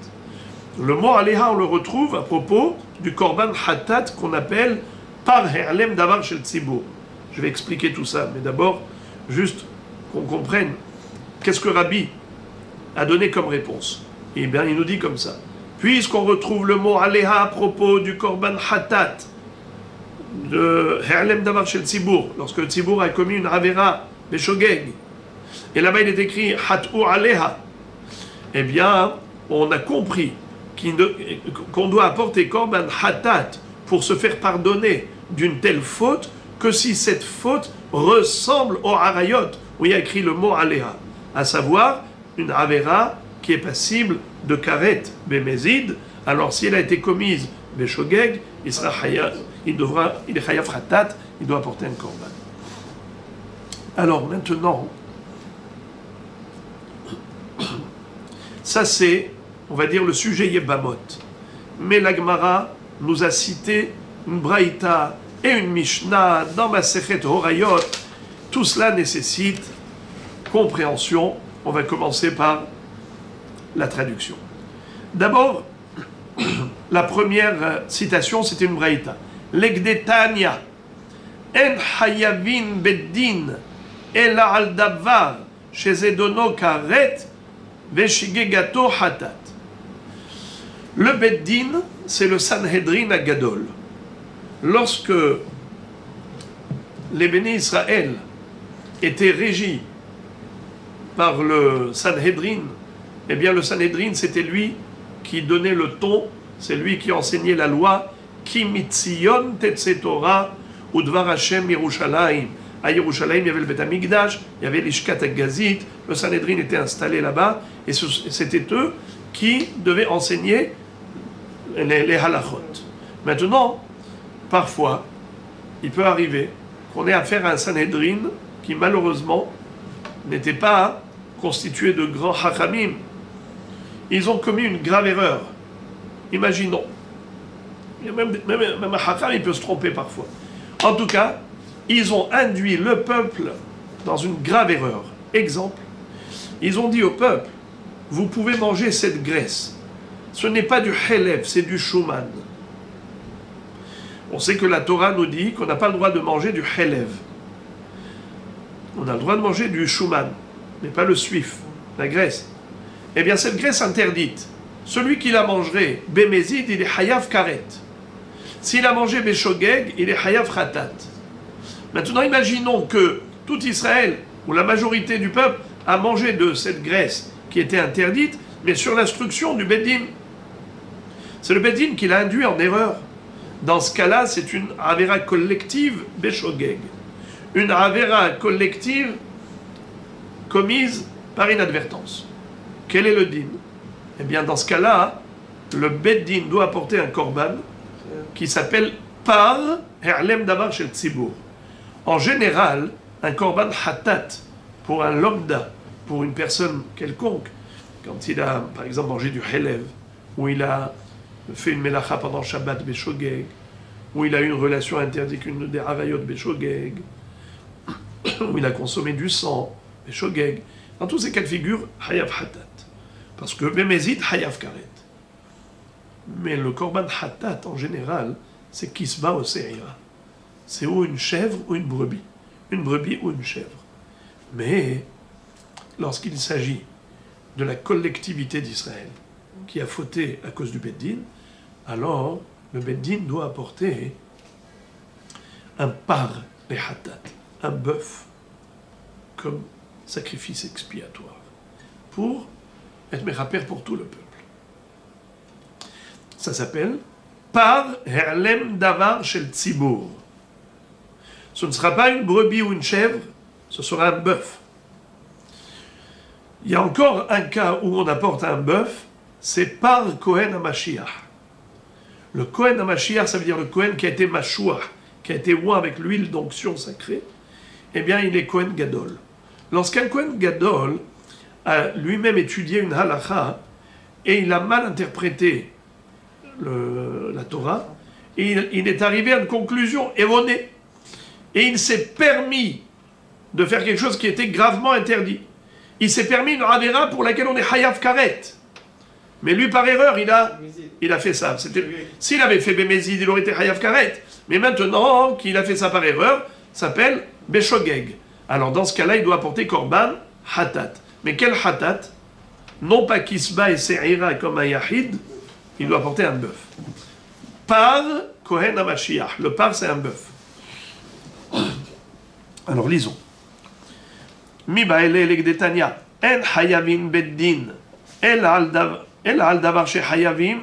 Le mot aleha, on le retrouve à propos du korban hatat qu'on appelle par herlem davar shel tzibur. Je vais expliquer tout ça, mais d'abord, juste qu'on comprenne qu'est-ce que Rabbi a donné comme réponse. Eh bien, il nous dit comme ça. Puisqu'on retrouve le mot aleha à propos du korban hatat, de herlem davar shel tzibur, lorsque le tzibur a commis une avera, beshogeg, et là-bas il est écrit hatu aleha, eh bien, on a compris qu'on doit apporter korban hatat pour se faire pardonner d'une telle faute que si cette faute ressemble au harayot où il y a écrit le mot aleha, à savoir une avera qui est passible de karet bémézid. Alors si elle a été commise béchogeg, il sera hayav, il est hayav hatat, il doit apporter un korban. Alors maintenant, ça c'est, on va dire, le sujet Yebamot. Mais la Gemara nous a cité une Braïta et une Mishnah dans Masechet Horayot. Tout cela nécessite compréhension. On va commencer par la traduction. D'abord, la première citation, c'était une Braïta. L'Egdetania, en hayavin beddin, ela al davar, shezedono karet, veshigegato hatat. Le Beddin, c'est le Sanhedrin à Gadol. Lorsque les bénis Israël étaient régis par le Sanhedrin, eh bien le Sanhedrin, c'était lui qui donnait le ton, c'est lui qui enseignait la loi, Ki mitzion tetse Torah udvar Hashem Yerushalayim. À Yerushalayim, il y avait le Beth Amikdash, il y avait l'Ishkat Agazit, le Sanhedrin était installé là-bas, et c'était eux qui devaient enseigner les halachot. Maintenant, parfois, il peut arriver qu'on ait affaire à un Sanhedrin qui malheureusement n'était pas constitué de grands hachamim. Ils ont commis une grave erreur. Imaginons. Même un hacham, il peut se tromper parfois. En tout cas, ils ont induit le peuple dans une grave erreur. Exemple, ils ont dit au peuple, vous pouvez manger cette graisse. Ce n'est pas du helev, c'est du shuman. On sait que la Torah nous dit qu'on n'a pas le droit de manger du helev. On a le droit de manger du shuman, mais pas le suif, la graisse. Eh bien, cette graisse interdite, celui qui la mangerait bémézid, il est hayav karet. S'il a mangé béshogeg, il est hayav khatat. Maintenant, imaginons que tout Israël, ou la majorité du peuple, a mangé de cette graisse qui était interdite, mais sur l'instruction du Beddin. C'est le Beddin qui l'a induit en erreur. Dans ce cas-là, c'est une avera collective béshogeg. Une avera collective commise par inadvertance. Quel est le din? Eh bien, dans ce cas-là, le Beddin doit apporter un korban qui s'appelle par Herlem Davar Shel Tzibur. En général, un korban hatat pour un lambda, pour une personne quelconque, quand il a, par exemple, mangé du helev, ou il a fait une melacha pendant Shabbat Beshogeg, ou il a eu une relation interdite qu'une des Havayot Beshogeg, où il a consommé du sang, Beshogeg. Dans tous ces cas de figure, Hayav Hatat. Parce que Bémézid, Hayav Karet. Mais le Korban Hatat, en général, c'est Kisba ou Seira. C'est ou une chèvre ou une brebis. Une brebis ou une chèvre. Mais, lorsqu'il s'agit de la collectivité d'Israël, qui a fauté à cause du Beddin, alors le Beddin doit apporter un par les Hatat, un bœuf, comme sacrifice expiatoire, pour être méchapper pour tout le peuple. Ça s'appelle par Herlem Davar Shel Tzibur. Ce ne sera pas une brebis ou une chèvre, ce sera un bœuf. Il y a encore un cas où on apporte un bœuf, c'est par Kohen HaMashiach. Le Kohen HaMashiach, ça veut dire le Kohen qui a été Mashuach, qui a été oint avec l'huile d'onction sacrée, eh bien il est Kohen Gadol. Lorsqu'un Kohen Gadol a lui-même étudié une halakha et il a mal interprété la Torah, et il est arrivé à une conclusion erronée. Et il s'est permis de faire quelque chose qui était gravement interdit. Il s'est permis une avera pour laquelle on est hayav karet. Mais lui, par erreur, il a fait ça. S'il avait fait bémézid, il aurait été hayav karet. Mais maintenant qu'il a fait ça par erreur, ça s'appelle béshogeg. Alors dans ce cas-là, il doit apporter korban hatat. Mais quel hatat? Non pas kisba et se'ira comme un yahid, il doit apporter un bœuf. Par Kohen HaMashiach. Le par, c'est un bœuf. Alors lisons. Mi ba'ele legdetania en hayavim beddin el al davar she hayavim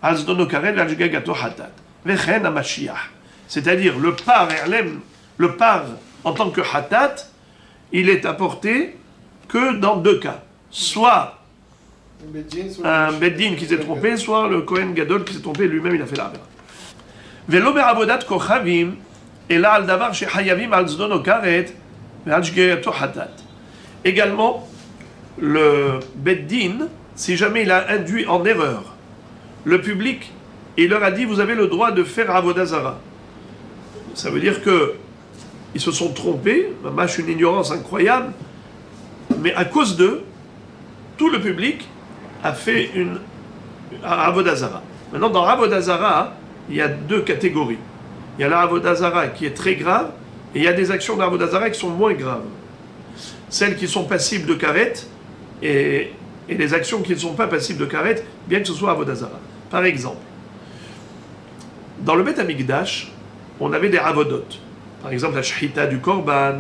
al zdono karet ve'al shgagato hatat vechen HaMashiach. C'est-à-dire le par Erlem, le par en tant que hatat, il est apporté que dans deux cas. Soit un beddin qui s'est trompé, soit le Kohen Gadol qui s'est trompé, lui-même il a fait l'arbre. Velo be'avodat kochavim אלא על דבר שחייבים על זדון או כרת ועל שגגתו חטאת. Également, le Beddin, si jamais il a induit en erreur le public, il leur a dit, vous avez le droit de faire Avodah Zara. Ça veut dire que ils se sont trompés, mâche une ignorance incroyable, mais à cause d'eux, tout le public a fait une Avodah Zara. Maintenant, dans Avodah Zara, il y a deux catégories. Il y a la Avodah Zara qui est très grave, et il y a des actions d'Avodah Zara qui sont moins graves. Celles qui sont passibles de karet, et les actions qui ne sont pas passibles de karet, bien que ce soit Avodah Zara. Par exemple, dans le Beth Amikdash, on avait des avodot. Par exemple, la shchita du korban,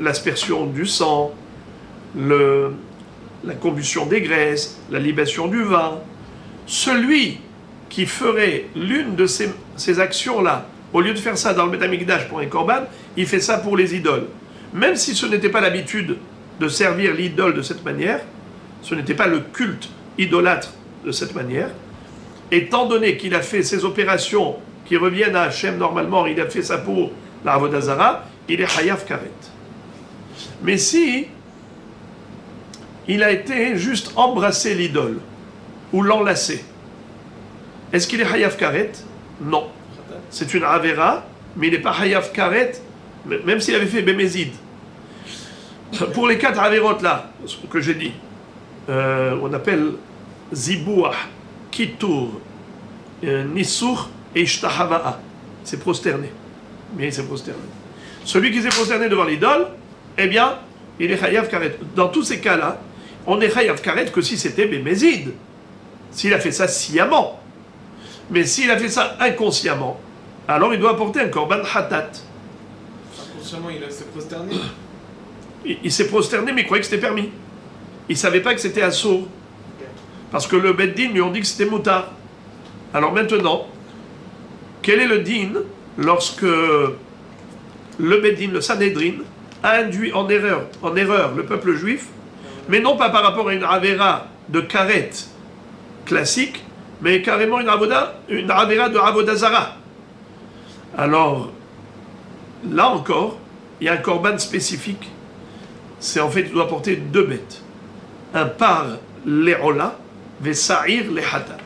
l'aspersion du sang, la combustion des graisses, la libation du vin. Celui qui ferait l'une de ces actions-là, au lieu de faire ça dans le Beth Amikdash pour un korban, il fait ça pour les idoles. Même si ce n'était pas l'habitude de servir l'idole de cette manière, ce n'était pas le culte idolâtre de cette manière, étant donné qu'il a fait ces opérations qui reviennent à Hachem normalement, il a fait ça pour la Avodah Zara, il est Hayav Karet. Mais si il a été juste embrasser l'idole, ou l'enlacer, est-ce qu'il est Hayav Karet? Non. C'est une Avera, mais il n'est pas Hayav Karet, même s'il avait fait Bémézid. Pour les quatre Averot là, que j'ai dit, on appelle Zibouah, Kitour, Nissour et Ishtahava'a. C'est prosterné. Mais il s'est prosterné. Celui qui s'est prosterné devant l'idole, eh bien, il est Hayav Karet. Dans tous ces cas-là, on est chayav karet que si c'était bémézid. S'il a fait ça sciemment. Mais s'il a fait ça inconsciemment, alors il doit apporter un korban hatat. Inconsciemment, il s'est prosterné. Il s'est prosterné, mais il croyait que c'était permis. Il ne savait pas que c'était assour. Parce que le Beddin lui ont dit que c'était moutard. Alors maintenant, quel est le din lorsque le Beddin, le Sanhedrin, a induit en erreur le peuple juif, mais non pas par rapport à une avéra de karet classique, mais carrément une avéra de avodazara. Alors, là encore, il y a un korban spécifique. C'est en fait, il doit porter 2 bêtes. Un par les rola, vesa'ir les hatat.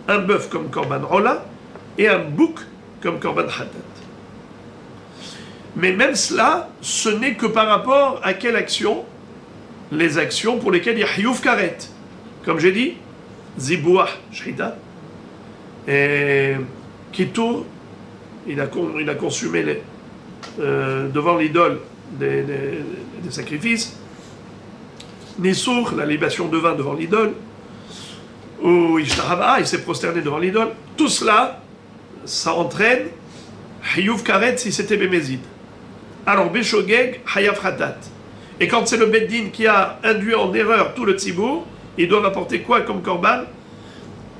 Un bœuf comme korban rola et un bouc comme korban hatat. Mais même cela, ce n'est que par rapport à quelle action? Les actions pour lesquelles il y a hiyuv karet. Comme j'ai dit, zibouah shrita. Et kitour, il a consumé devant l'idole des sacrifices. Nissour, la libation de vin devant l'idole. Ou Ishtaraba, il s'est prosterné devant l'idole. Tout cela, ça entraîne hiyuv karet si c'était bémézid. Alors, Béchogeg, Hayav Hatat. Et quand c'est le Beddin qui a induit en erreur tout le tzibour, ils doivent apporter quoi comme korban?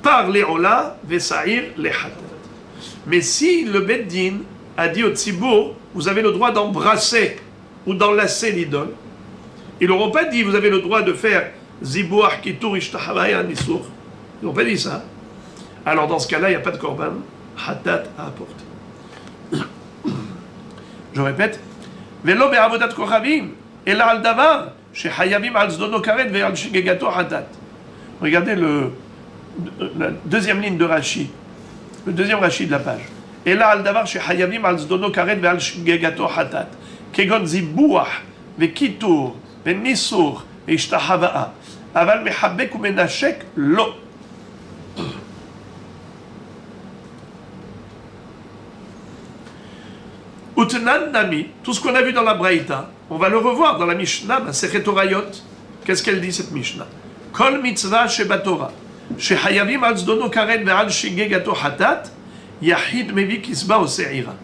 Par les Ola, Vesaïr, les Hatat. Mais si le Beddin a dit au tzibour, vous avez le droit d'embrasser ou d'enlacer l'idole, ils n'auront pas dit, vous avez le droit de faire Zibouah, Kitour, Ishtahavaya, Nissour. Ils n'ont pas dit ça. Alors, dans ce cas-là, il n'y a pas de korban Hatat à apporter. Je répète. Velo be'avodat kochavim, ela al davar, shehayavim al zdono karet ve'al shigegato hatat. Regardez la deuxième ligne de Rashi, le deuxième Rashi de la page. Ela al davar shehayavim al zdono karet ve'al shigegato hatat. Kegon zibuah, ve'kitur, ve'nisur, ve'ishtahavaa. Aval mehabek ou menashek, lo. Utnan Nami, tout ce qu'on a vu dans la Braïta, on va le revoir dans la Mishnah, dans Sechet Orayot. Qu'est-ce qu'elle dit cette Mishnah? Kol mitzvah shebatora, shehayavim al zdono karet ve'al shigegato hatat, yahid mevi kisba o se'ira.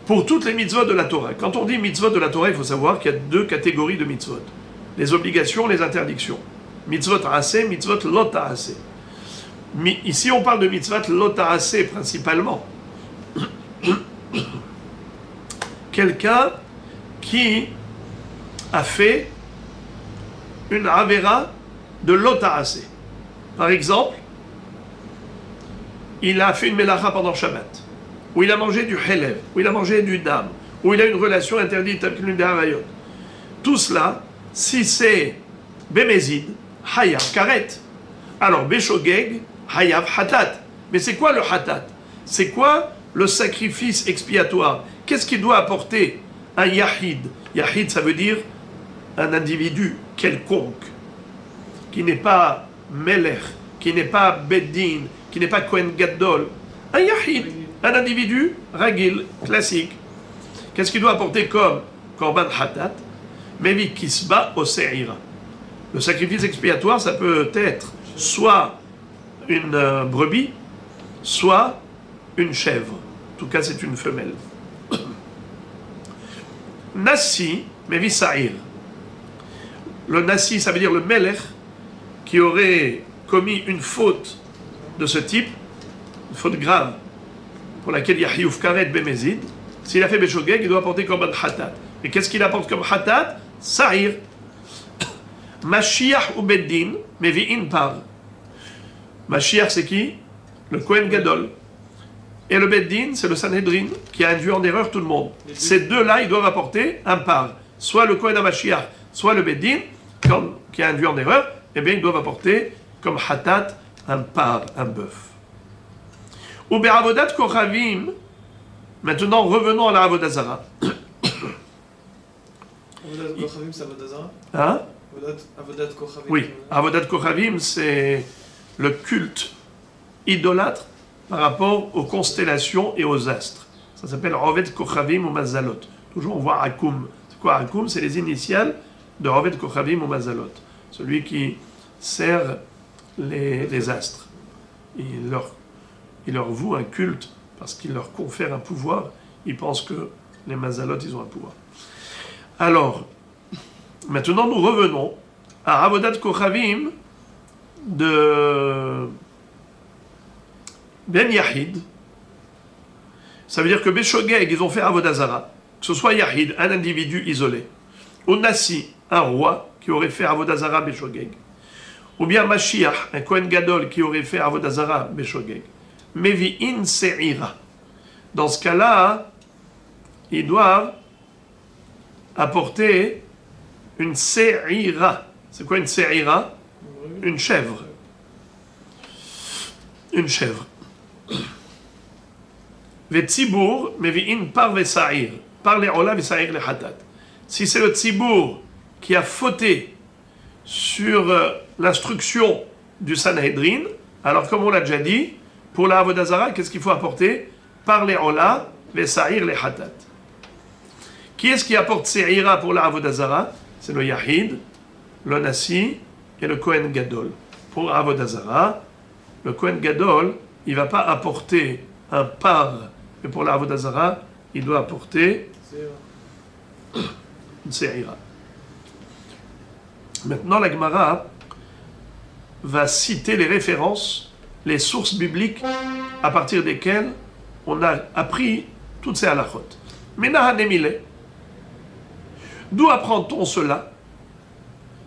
Pour toutes les mitzvot de la Torah, quand on dit mitzvot de la Torah, il faut savoir qu'il y a 2 catégories de mitzvot. Les obligations, les interdictions. Mitzvot ta'aseh, mitzvot lo ta'aseh. Ici, on parle de mitzvot lo ta'aseh principalement. Quelqu'un qui a fait une avéra de l'ota'asé. Par exemple, il a fait une mélacha pendant Shabbat, ou il a mangé du helev, ou il a mangé du dam, ou il a une relation interdite avec l'une des harayot. Tout cela, si c'est bémézid, hayav karet. Alors, béchogeg, hayav hatat. Mais c'est quoi le hatat? C'est quoi le sacrifice expiatoire? Qu'est-ce qu'il doit apporter un yahid? Yahid, ça veut dire un individu quelconque, qui n'est pas melech, qui n'est pas beddin, qui n'est pas kohen gadol. Un yahid, un individu ragil, classique. Qu'est-ce qu'il doit apporter comme korban hatat? Mevi kisba o se'ira. Le sacrifice expiatoire, ça peut être soit une brebis, soit une chèvre. En tout cas, c'est une femelle. Nassi, mevi sa'ir. Le nassi, ça veut dire le melech, qui aurait commis une faute de ce type, une faute grave, pour laquelle il y a hiyuv karet bémézid. S'il a fait béchogeg, il doit apporter korban hatat. Et qu'est-ce qu'il apporte comme hatat? Sa'ir. Mashiach ou beddin, mevi'in par. Mashiach, c'est qui? Le Kohen Gadol. Et le Beddin, c'est le Sanhedrin qui a induit en erreur tout le monde. Ces deux-là, ils doivent apporter un par. Soit le Kohen HaMashiach, soit le Beddin, qui a induit en erreur, eh bien, ils doivent apporter comme hatat un par, un bœuf. Ou be'avodat kochavim, maintenant revenons à la avodazara. Avodat kochavim, c'est avodazara? Hein? Avodat kochavim. Oui, avodat kochavim, c'est le culte idolâtre par rapport aux constellations et aux astres. Ça s'appelle Oved Kochavim ou Mazalot. Toujours on voit Akum. C'est quoi Akum? C'est les initiales de Roved Kochavim ou Mazalot, celui qui sert les astres. Il leur voue un culte parce qu'il leur confère un pouvoir. Ils pensent que les Mazalot, ils ont un pouvoir. Alors, maintenant nous revenons à Avodat Kochavim de Ben Yahid. Ça veut dire que Beshogeg, ils ont fait Avodah Zara, que ce soit Yahid, un individu isolé, ou Nassi, un roi, qui aurait fait Avodah Zara Beshogeg, ou bien Mashiach, un Kohen Gadol, qui aurait fait Avodah Zara Beshogeg. Mevi'in Se'ira. Dans ce cas-là, ils doivent apporter une Se'ira. C'est quoi une Se'ira? Une chèvre. Une chèvre. Vetzibour, mevi'in par Vesaïr. Par les Ola Vesaïr les Hatat. Si c'est le Tzibour qui a fauté sur l'instruction du Sanhedrin, alors comme on l'a déjà dit, pour la Avodah Zara, qu'est-ce qu'il faut apporter? Par les Ola Vesaïr les Hatat. Qui est-ce qui apporte Se'ira pour la Avodah Zara? C'est le Yahid, le Nassi et le Kohen Gadol. Pour Avodah Zara, le Kohen Gadol, il ne va pas apporter un par, mais pour la Avodah Zara, il doit apporter une Se'ira. Maintenant, la Gemara va citer les références, les sources bibliques à partir desquelles on a appris toutes ces halachot. Menahanemile. D'où apprend-on cela?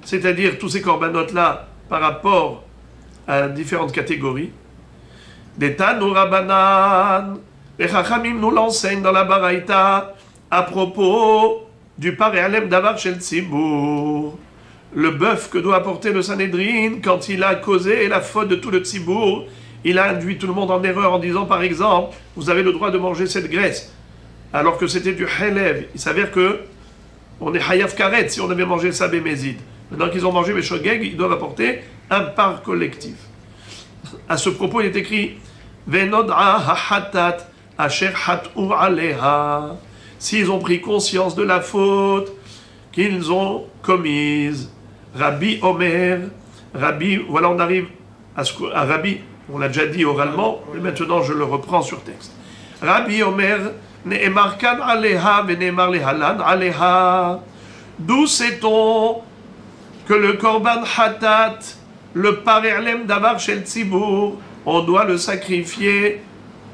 C'est-à-dire tous ces corbanotes-là par rapport à différentes catégories. Des Tanu Rabbanan, les Chachamim nous l'enseignent dans la Baraïta à propos du Paréalem Davar Shel Tzibour, le bœuf que doit apporter le Sanhedrin quand il a causé la faute de tout le Tzibour. Il a induit tout le monde en erreur en disant par exemple, vous avez le droit de manger cette graisse, alors que c'était du Helev. Il s'avère que on est Hayav Karet si on avait mangé ça Bémézid. Maintenant qu'ils ont mangé Beshogeg, ils doivent apporter un par collectif. À ce propos, il est écrit Venod'a hahatat asher hat'u aleha. S'ils ont pris conscience de la faute qu'ils ont commise. Rabbi Omer, Rabbi, voilà, on arrive à Rabbi, on l'a déjà dit oralement, mais maintenant je le reprends sur texte. Rabbi Omer, Ne'emar kan aleha, ve'ne'emar lehalan aleha. D'où sait-on que le korban hatat, le parerlem davar shel tzibour, on doit le sacrifier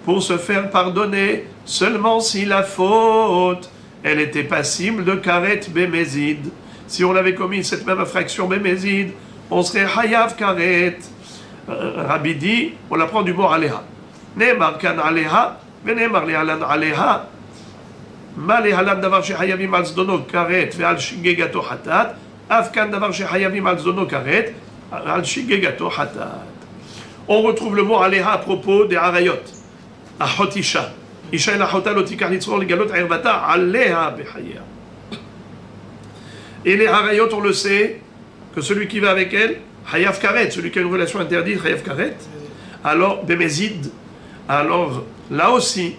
pour se faire pardonner seulement si la faute, elle était passible de karet bémézid. Si on avait commis cette même infraction bémézid, on serait hayav karet. Rabbi dit, on l'apprend du mot aleha. Ne'emar kan aleha, ve'ne'emar lehalan aleha. Ma lehalan davar shehayavim al zdono karet ve'al shigegato hatat. Afkan davar shehayavim al zdono karet al shigegato hatat. On retrouve le mot aleha à propos des harayot. Ahot isha. Isha el ahota lo tikar litzror legalot ervata aleha bechaya. Et les harayot, on le sait, que celui qui va avec elle, hayav karet, celui qui a une relation interdite, hayav karet. Alors, bémézid. Alors, là aussi,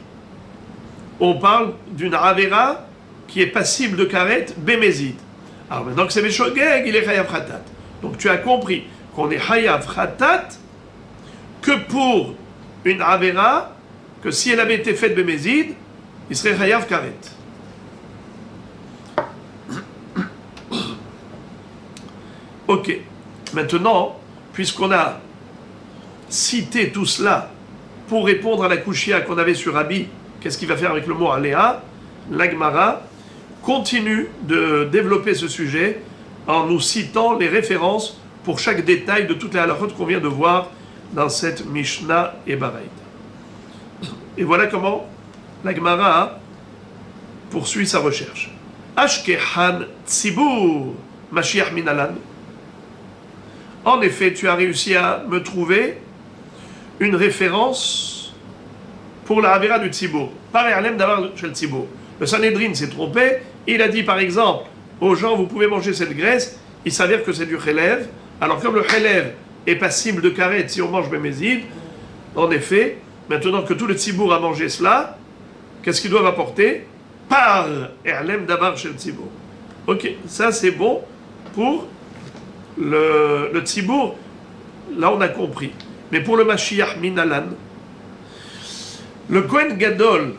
on parle d'une avera qui est passible de karet, bémézid. Alors maintenant que c'est Beshogeg, il est hayav khatat. Donc tu as compris qu'on est hayav khatat que pour une avera, que si elle avait été faite bémézid, il serait hayav karet. Ok. Maintenant, puisqu'on a cité tout cela pour répondre à la kushia qu'on avait sur Rabbi, qu'est-ce qu'il va faire avec le mot aléa? La Gemara continue de développer ce sujet en nous citant les références pour chaque détail de toutes les halachot qu'on vient de voir dans cette Mishnah et Baraïta. Et voilà comment la Gemara poursuit sa recherche. Ashkehan Tzibur Mashiach Minalan. En effet, tu as réussi à me trouver une référence pour la Havera du Tzibur. Par Erlem d'avoir chez le Tzibur. Le Sanhedrin s'est trompé. Il a dit par exemple aux gens, vous pouvez manger cette graisse. Il s'avère que c'est du Chelev. Alors comme le Chelev est passible de karet si on mange bémézid, en effet, maintenant que tout le Tzibour a mangé cela, qu'est-ce qu'ils doivent apporter? Par Erlem d'avoir chez le Tzibour. Ok, ça c'est bon. pour le Tzibour, là on a compris. Mais pour le Mashiach Minalan, le Kohen Gadol,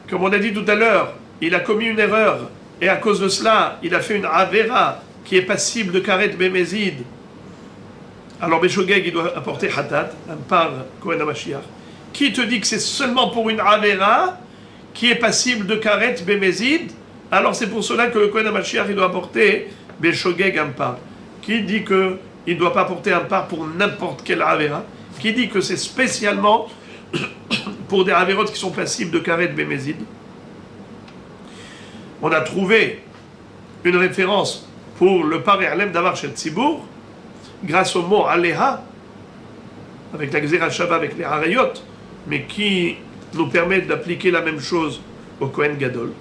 comme on a dit tout à l'heure, il a commis une erreur, et à cause de cela, il a fait une Avera qui est passible de Karet Bemezid. Alors Beshogeg, il doit apporter Hatat, un par Kohen HaMashiach. Qui te dit que c'est seulement pour une Avera qui est passible de Karet Bemezid? Alors c'est pour cela que le Kohen HaMashiach, il doit apporter Beshogeg un par. Qui dit qu'il ne doit pas apporter un par pour n'importe quelle Avera? Qui dit que c'est spécialement pour des Averot qui sont passibles de Karet Bemezid? On a trouvé une référence pour le par Erlem Davar Shel Tzibour, grâce au mot Aleha, avec la Gzera Shava, avec les Harayot, mais qui nous permet d'appliquer la même chose au Kohen Gadol.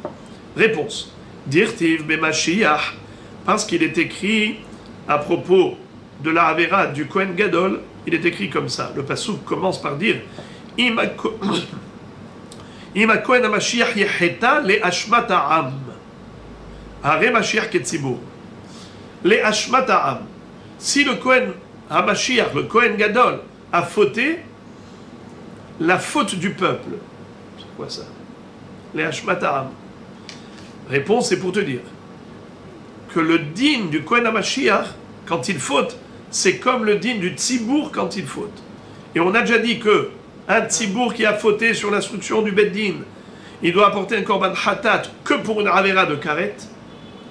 Réponse. Dirtiv Bemashiach, parce qu'il est écrit à propos de la Avera du Kohen Gadol, il est écrit comme ça. Le passouk commence par dire Ima Kohen HaMashiach Yeheta le Ashmat Ha'am. Hare Mashiach Ketzibur. Le Ashmat Ha'am. Si le Kohen HaMashiach, le Kohen Gadol, a fauté, la faute du peuple. C'est quoi ça? Les Ashmat Ha'am. Réponse, c'est pour te dire que le din du Kohen HaMashiach, quand il faute, c'est comme le din du Tzibour quand il faute. Et on a déjà dit que un Tzibour qui a fauté sur l'instruction du Beddin, il doit apporter un korban hatat que pour une avera de karet,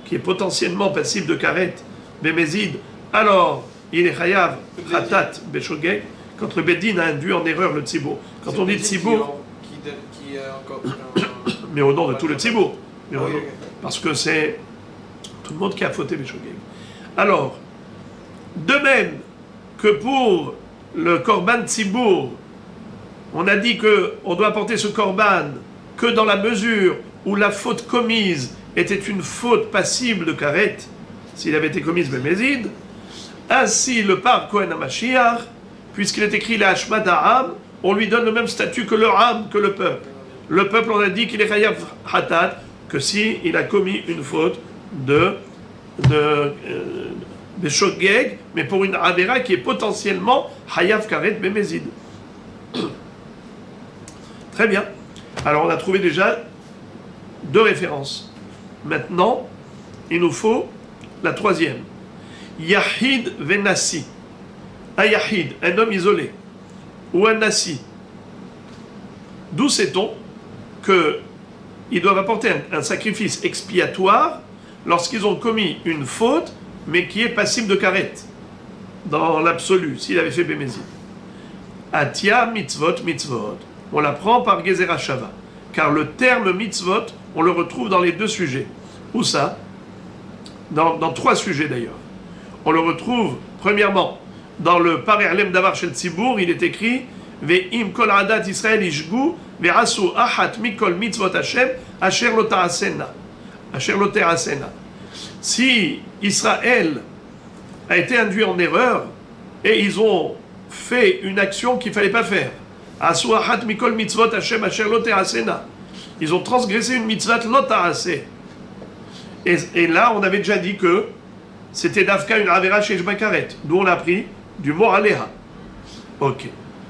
qui est potentiellement passible de karet, bemezid, alors il est chayav hatat beshogeg, quand le Beddin a induit en erreur le Tzibour. Quand on dit Tzibour, qui a encore mais au nom de tout le Tzibour, parce que c'est tout le monde qui a fauté beshogeg. Alors, de même que pour le korban Tzibour, on a dit qu'on doit apporter ce korban que dans la mesure où la faute commise était une faute passible de karet, s'il avait été commise bemezid. Ainsi, le par Kohen HaMashiach, puisqu'il est écrit la Hashmat Ha'am, on lui donne le même statut que le Ham, que le peuple. Le peuple, on a dit qu'il est chayav hatat, que si il a commis une faute de shogeg, mais pour une avera qui est potentiellement hayav karet bemezid. Très bien. Alors on a trouvé déjà deux références. Maintenant, il nous faut la troisième. Yahid venassi. Un yahid, un homme isolé, ou un nassi. D'où sait-on qu'ils doivent apporter un sacrifice expiatoire lorsqu'ils ont commis une faute, mais qui est passible de karet, dans l'absolu, s'il avait fait bémézid. Atia mitzvot mitzvot. On l'apprend par Gezerah Shava. Car le terme mitzvot, on le retrouve dans les deux sujets. Où ça? Dans trois sujets d'ailleurs. On le retrouve, premièrement, dans le Parerlem Davar Shel Tzibour, il est écrit Ve'im kol adat Israël ishgu ve'asu achat mikol mitzvot Hashem asher lo ta'asena. Asher lo ta'asena. Si Israël a été induit en erreur et ils ont fait une action qu'il ne fallait pas faire, ils ont transgressé une mitzvah lo ta'aseh. Et là, on avait déjà dit que c'était d'Afka une avera chez Jbakaret, d'où on l'a pris du mot Aleha. Ok.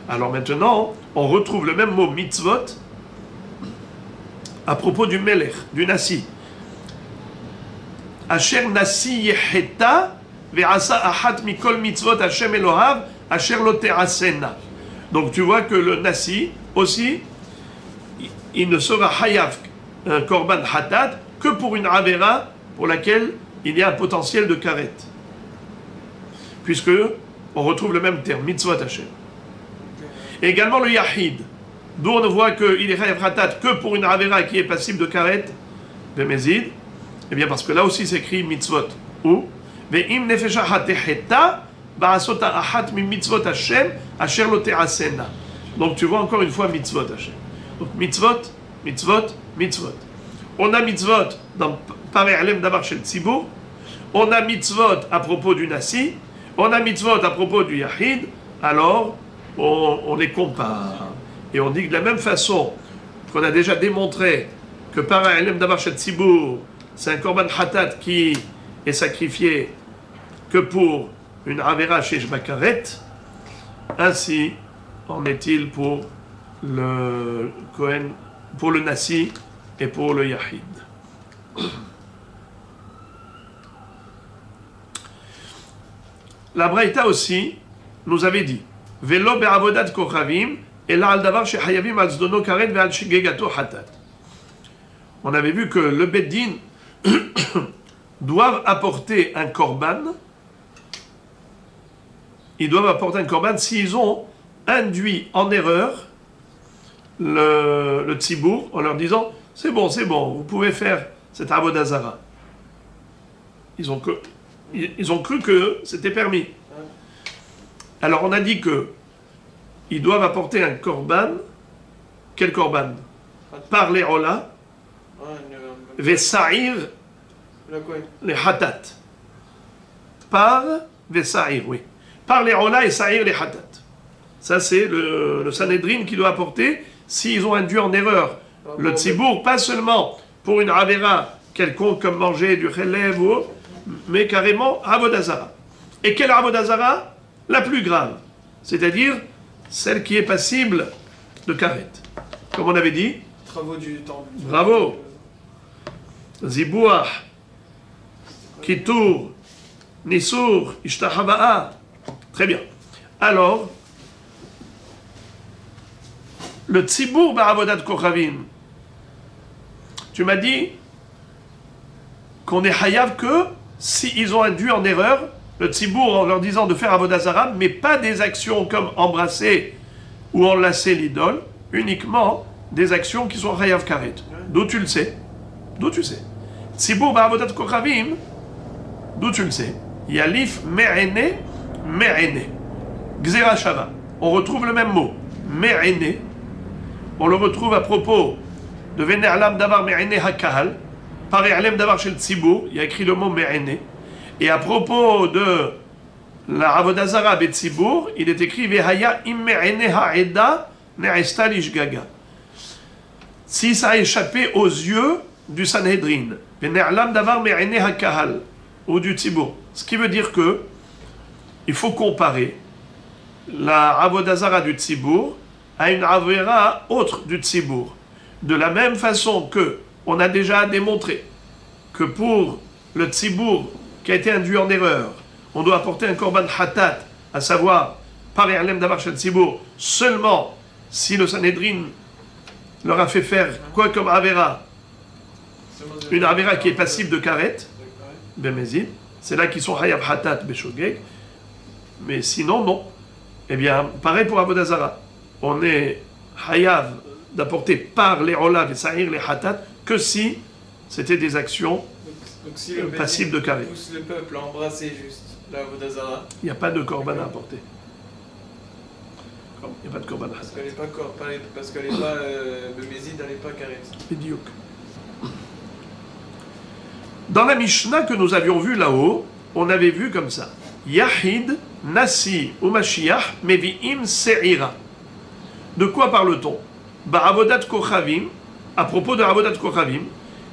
Alors maintenant, on retrouve le même mot mitzvot à propos du Melech, du Nassi. Asher Nassi Yeheta ve'asa ahat mikol mitzvot Hashem Elohav asher lo te'asena. Donc tu vois que le Nassi aussi, il ne sera hayav, un korban hatat, que pour une avera pour laquelle il y a un potentiel de karet. Puisque on retrouve le même terme, mitzvot Hashem. Et également le yahid, d'où on voit qu'il est hayav hatat que pour une avera qui est passible de karet, bemezid. Eh bien parce que là aussi c'est écrit mitzvot. Ou ve'im nefesha hateheta ba'asota ahat mi mitzvot Hashem asher lo te'asena. Donc tu vois encore une fois mitzvot Hashem. Donc mitzvot, mitzvot, mitzvot. On a mitzvot dans Parerlem Davar Shel Tzibour, on a mitzvot à propos du Nassi, on a mitzvot à propos du Yahid, alors on les compare. Et on dit que de la même façon qu'on a déjà démontré que Parerlem Davar Shel Tzibour, c'est un korban hatat qui est sacrifié que pour une Avera Shesh Bakaret, ainsi en est-il pour le Kohen, pour le Nasi et pour le Yahid. La Braïta aussi nous avait dit Velo be'avodat kochavim ela al davar shechayavim al zdono karet ve'al shigegato hatat. On avait vu que le Beddin doivent apporter un korban. Ils doivent apporter un korban s'ils ont induit en erreur le tzibour en leur disant c'est bon, vous pouvez faire cette avodah zara. Ils ont cru que c'était permis. Alors on a dit que ils doivent apporter un korban. Quel korban? Par les rola, vesaïr, les hatat. Par vesaïr, oui. Par les rola et saïr les hatat. Ça c'est le Sanhedrin qui doit apporter s'ils ont induit en erreur le tzibour, pas seulement pour une avera quelconque comme manger du chelev ou autre, mais carrément avodah zara. Et quelle avodah zara? La plus grave, c'est-à-dire celle qui est passible de karet. Comme on avait dit. Travaux du temple. Bravo. Zibouah, Kitour, Nisur, Ishtahaba'a. Très bien. Alors, le tzibour ba'avodat kochavim, tu m'as dit qu'on est hayav que s'ils ont induit en erreur le tzibour en leur disant de faire avodah zara, mais pas des actions comme embrasser ou enlacer l'idole, uniquement des actions qui sont hayav karet. D'où tu le sais? D'où tu sais? Tzibour ba'avodat kochavim, d'où tu le sais? Yalif me'ene, me'ene. Gzera shava. On retrouve le même mot. Me'ene. On le retrouve à propos de Venerlam davar me'ene hakahal. Par Erlem davar shel tzibour. Il y a écrit le mot me'ene. Et à propos de la avodah zara betzibour, il est écrit Vehaya im me'ene ha'eda ne'esta lishgaga. Si ça a échappé aux yeux du Sanhedrin, Venerlam davar me'ene hakahal, ou du tzibour. Ce qui veut dire que il faut comparer la avodah zara du tzibour à une avera autre du tzibour. De la même façon que on a déjà démontré que pour le tzibour qui a été induit en erreur, on doit apporter un korban hatat, à savoir par Erlem davar shel tzibour, seulement si le Sanhedrin leur a fait faire quoi comme avera, une avera qui est passible de karet, bemezid, c'est là qu'ils sont hayav hatat beshogeg, mais sinon non. Eh bien, pareil pour avodah zara. On est hayav d'apporter par les olav et sahir les hatat que si c'était des actions donc si le passibles de karet. pousse le peuple à embrasser juste la avodah zara. Il n'y a pas de korban à apporter. Il n'y a pas de korban. Parce qu'elle n'est pas parce qu'elle n'est pas bemezid, elle n'est pas karet. Bidiouk. Dans la Mishnah que nous avions vue là-haut, on avait vu comme ça. Yahid, Nasi ou Mashiach, Mevi'im Se'ira. De quoi parle-t-on? Ba'avodat Kochavim, à propos de Avodat Kochavim,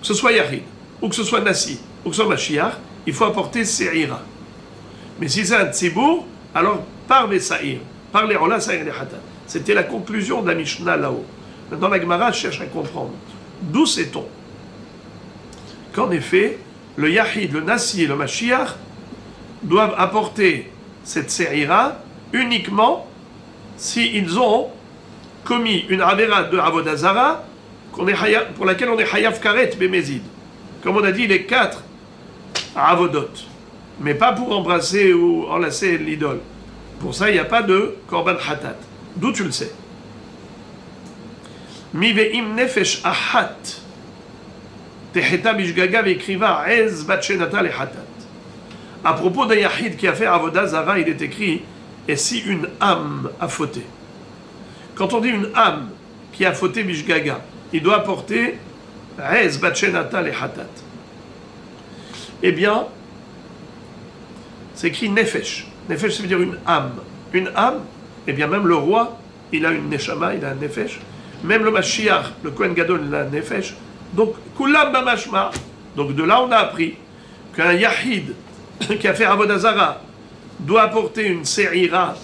que ce soit Yahid, ou que ce soit Nasi, ou que ce soit Mashiach, il faut apporter Se'ira. Mais si c'est un Tzibour, alors par les Sa'ir, par les Ola Sa'ir les Hatat. C'était la conclusion de la Mishnah là-haut. Maintenant la Gemara cherche à comprendre. D'où sait-on qu'en effet, le Yahid, le Nasi et le Mashiach doivent apporter cette Se'ira uniquement s'ils ont commis une avera de avodah zara pour laquelle on est hayav karet bemezid. Comme on a dit, les 4 avodot, mais pas pour embrasser ou enlacer l'idole. Pour ça, il n'y a pas de korban hatat. D'où tu le sais? Mi ve'im nefesh ahat teheta bishgaga ve'ekriva ez bat shenata le hatat. À propos d'un yahid qui a fait avodah zara, il est écrit et si une âme a fauté. Quand on dit une âme qui a fauté bishgaga, il doit apporter ez bat shenata le hatat. Eh bien, c'est écrit nefesh. Nefesh, ça veut dire une âme. Une âme, eh bien même le roi, il a une neshama, il a un nefesh. Même le Mashiach, le Kohen Gadol, il a un nefesh. Donc, kulam bamashma. Donc de là, on a appris qu'un yahid qui a fait Avodah Zara doit apporter une se'ira,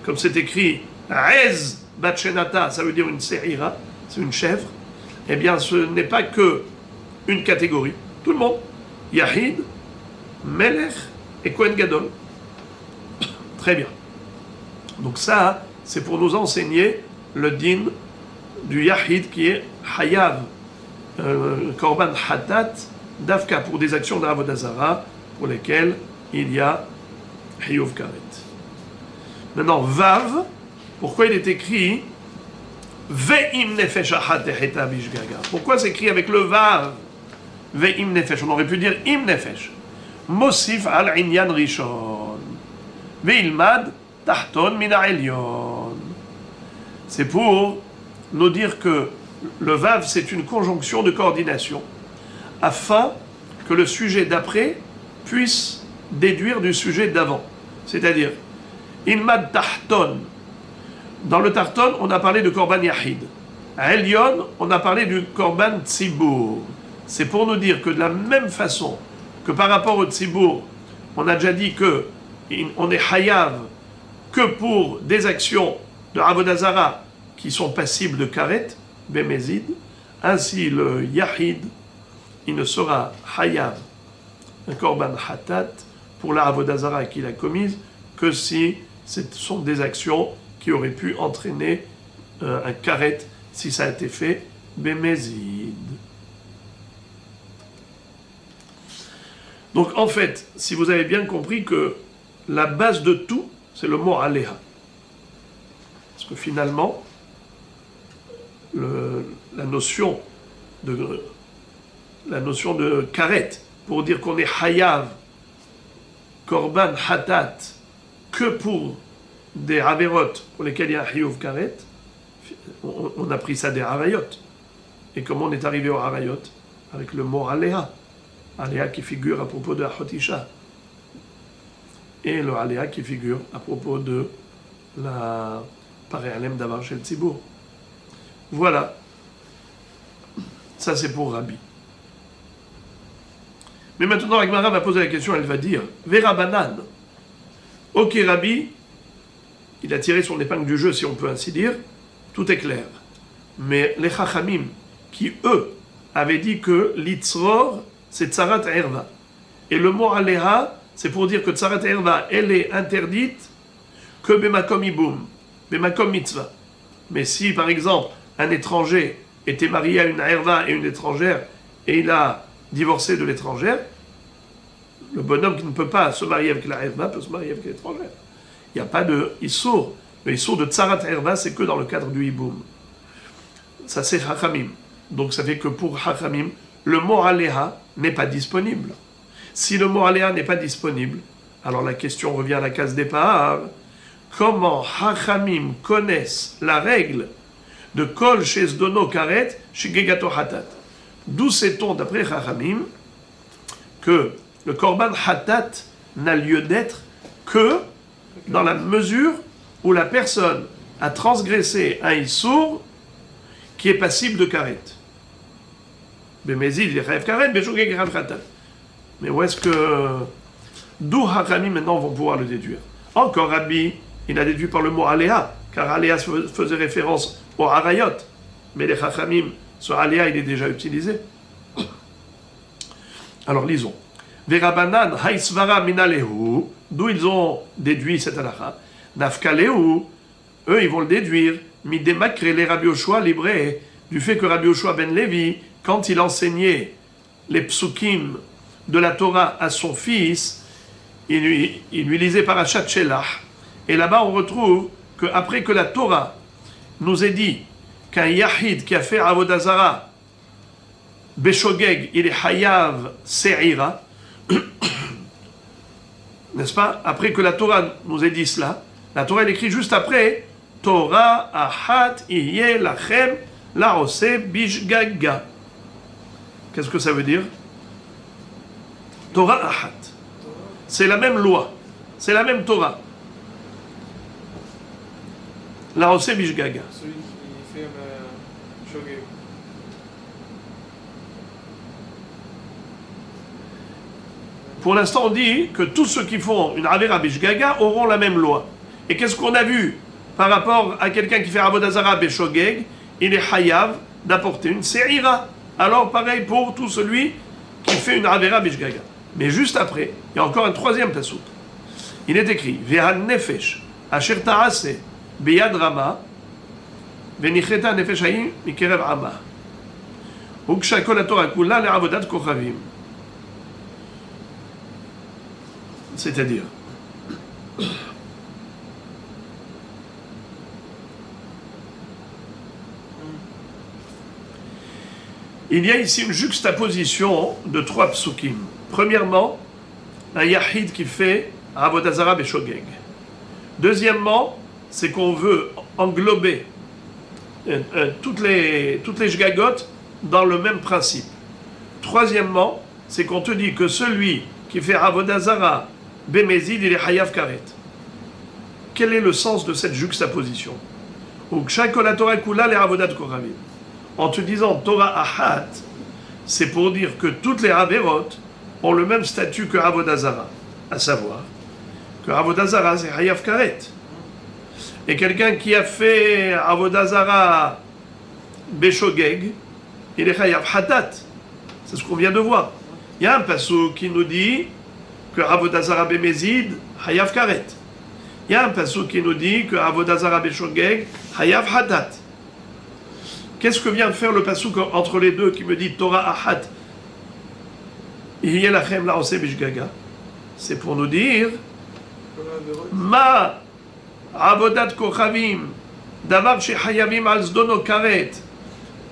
comme c'est écrit, Rez Batchenata, ça veut dire une se'ira, c'est une chèvre, eh bien ce n'est pas que une catégorie. Tout le monde, Yahid, Melech et Kohen Gadol. Très bien. Donc ça, c'est pour nous enseigner le din du Yahid qui est Hayav, Korban Hatat, Dafka, pour des actions d'Avodah Zara pour lesquelles il y a Hiyuv Karet. Maintenant, Vav, pourquoi il est écrit Ve'im Nefesh Achat Teheta Bishgaga? Pourquoi c'est écrit avec le Vav Ve'im Nefesh? On aurait pu dire Im Nefesh. Mosif al Inyan Rishon. Ve'ilmad Tahton Mina Elyon. C'est pour nous dire que le Vav, c'est une conjonction de coordination afin que le sujet d'après puisse déduire du sujet d'avant. C'est-à-dire, Ilmad Tahton. Dans le Tahton, on a parlé de Korban Yahid. À Elyon, on a parlé du Korban Tzibour. C'est pour nous dire que de la même façon que par rapport au Tzibour, on a déjà dit que on est Hayav que pour des actions de Avodah Zara qui sont passibles de Karet, Bemezid, ainsi le Yahid, il ne sera Hayav, un Korban Hatat, pour la Avodah Zara qu'il a commise, que si ce sont des actions qui auraient pu entraîner un Karet, si ça a été fait Bemezid. Donc en fait, si vous avez bien compris que la base de tout, c'est le mot Aléha. Parce que finalement, la notion de karet, pour dire qu'on est hayav, korban hatat, que pour des averot pour lesquels il y a un hiyuv karet, on a pris ça des harayot. Et comment on est arrivé au harayot? Avec le mot aléha. Aléha qui figure à propos de Ahotisha. Et le aléha qui figure à propos de la paréalem d'avar shel Tzibour. Voilà. Ça, c'est pour Rabbi. Mais maintenant, la Gemara va poser la question, elle va dire Vera Banan. Ok, Rabbi, il a tiré son épingle du jeu, si on peut ainsi dire, tout est clair. Mais les Chachamim, qui eux avaient dit que l'itzror, c'est tsarat erva. Et le mot aléha, c'est pour dire que tsarat erva, elle est interdite que bemakom iboum, bemakom mitzvah. Mais si, par exemple, un étranger était marié à une erva et une étrangère, et il a divorcé de l'étrangère, le bonhomme qui ne peut pas se marier avec la erva peut se marier avec l'étrangère. Il n'y a pas de issour. Le issour de tsarat erva, c'est que dans le cadre du iboum. Ça, c'est hachamim. Donc ça fait que pour hachamim, le mot aléha n'est pas disponible. Si le mot aléha n'est pas disponible, alors la question revient à la case départ. Comment hachamim connaissent la règle de kol shesdono karet shigegato hatat? D'où sait-on, d'après hachamim, que le korban hatat n'a lieu d'être que dans la mesure où la personne a transgressé un issour qui est passible de karet. Mais où est-ce que... D'où Hachamim maintenant vont pouvoir le déduire? Encore Rabbi, il a déduit par le mot aléa, car aléa faisait référence au harayot. Mais les Hachamim, ce aléa, il est déjà utilisé. Alors lisons. Verabanan haïsvara minalehu, d'où ils ont déduit cette halakha. Nafkalehu, eux, ils vont le déduire. Midemakre les Rabbi Yoshua libré, du fait que Rabbi Yoshua ben Levi, quand il enseignait les psukim de la Torah à son fils, il lui lisait Parashat Shelach. Et là-bas, on retrouve qu'après que la Torah nous ait dit qu'un Yahid qui a fait Avodah Zara, Beshogeg, il est Hayav Se'ira, n'est-ce pas? Après que la Torah nous ait dit cela, la Torah elle écrit juste après Torah Ahat Iye Lachem Laose Bishgaga. Qu'est-ce que ça veut dire? Torah Ahat. C'est la même loi. C'est la même Torah. Laose Bishgaga. Celui qui fait Shogeg. Pour l'instant, on dit que tous ceux qui font une Avera Bishgaga auront la même loi. Et qu'est-ce qu'on a vu par rapport à quelqu'un qui fait Avodah Zarah Beshogeg? Il est Hayav d'apporter une Se'ira. Alors pareil pour tout celui qui fait une Avera Bishgaga. Mais juste après, il y a encore un troisième pasouk. Il est écrit Ve'han nefesh asher ta'ase beyad rama ve'nicheta nefesh haim mikerev ama uksha kol haTorah kula le'avodat kochavim. C'est-à-dire, il y a ici une juxtaposition de trois psukim. Premièrement, un yahid qui fait Avodah Zarah Beshogeg. Deuxièmement, c'est qu'on veut englober toutes les shgagot dans le même principe. Troisièmement, c'est qu'on te dit que celui qui fait Avodah Zarah Bemezid, il est Hayav Karet. Quel est le sens de cette juxtaposition? En te disant Torah Ahat, c'est pour dire que toutes les Averot ont le même statut que Avodah Zarah, à savoir que Avodah Zarah c'est Hayav Karet. Et quelqu'un qui a fait Avodah Zarah Beshogeg, il est Hayav Hatat. C'est ce qu'on vient de voir. Il y a un passage qui nous dit que Avodah Zarah Bemezid, Hayav Karet. Il y a un passage qui nous dit que Avodah Zarah Beshogeg, Hayav Hatat. Qu'est-ce que vient faire le passouk entre les deux qui me dit Torah Ahat? C'est pour nous dire Ma Avodat Kochavim Davar Shehayavim al Zdono Karet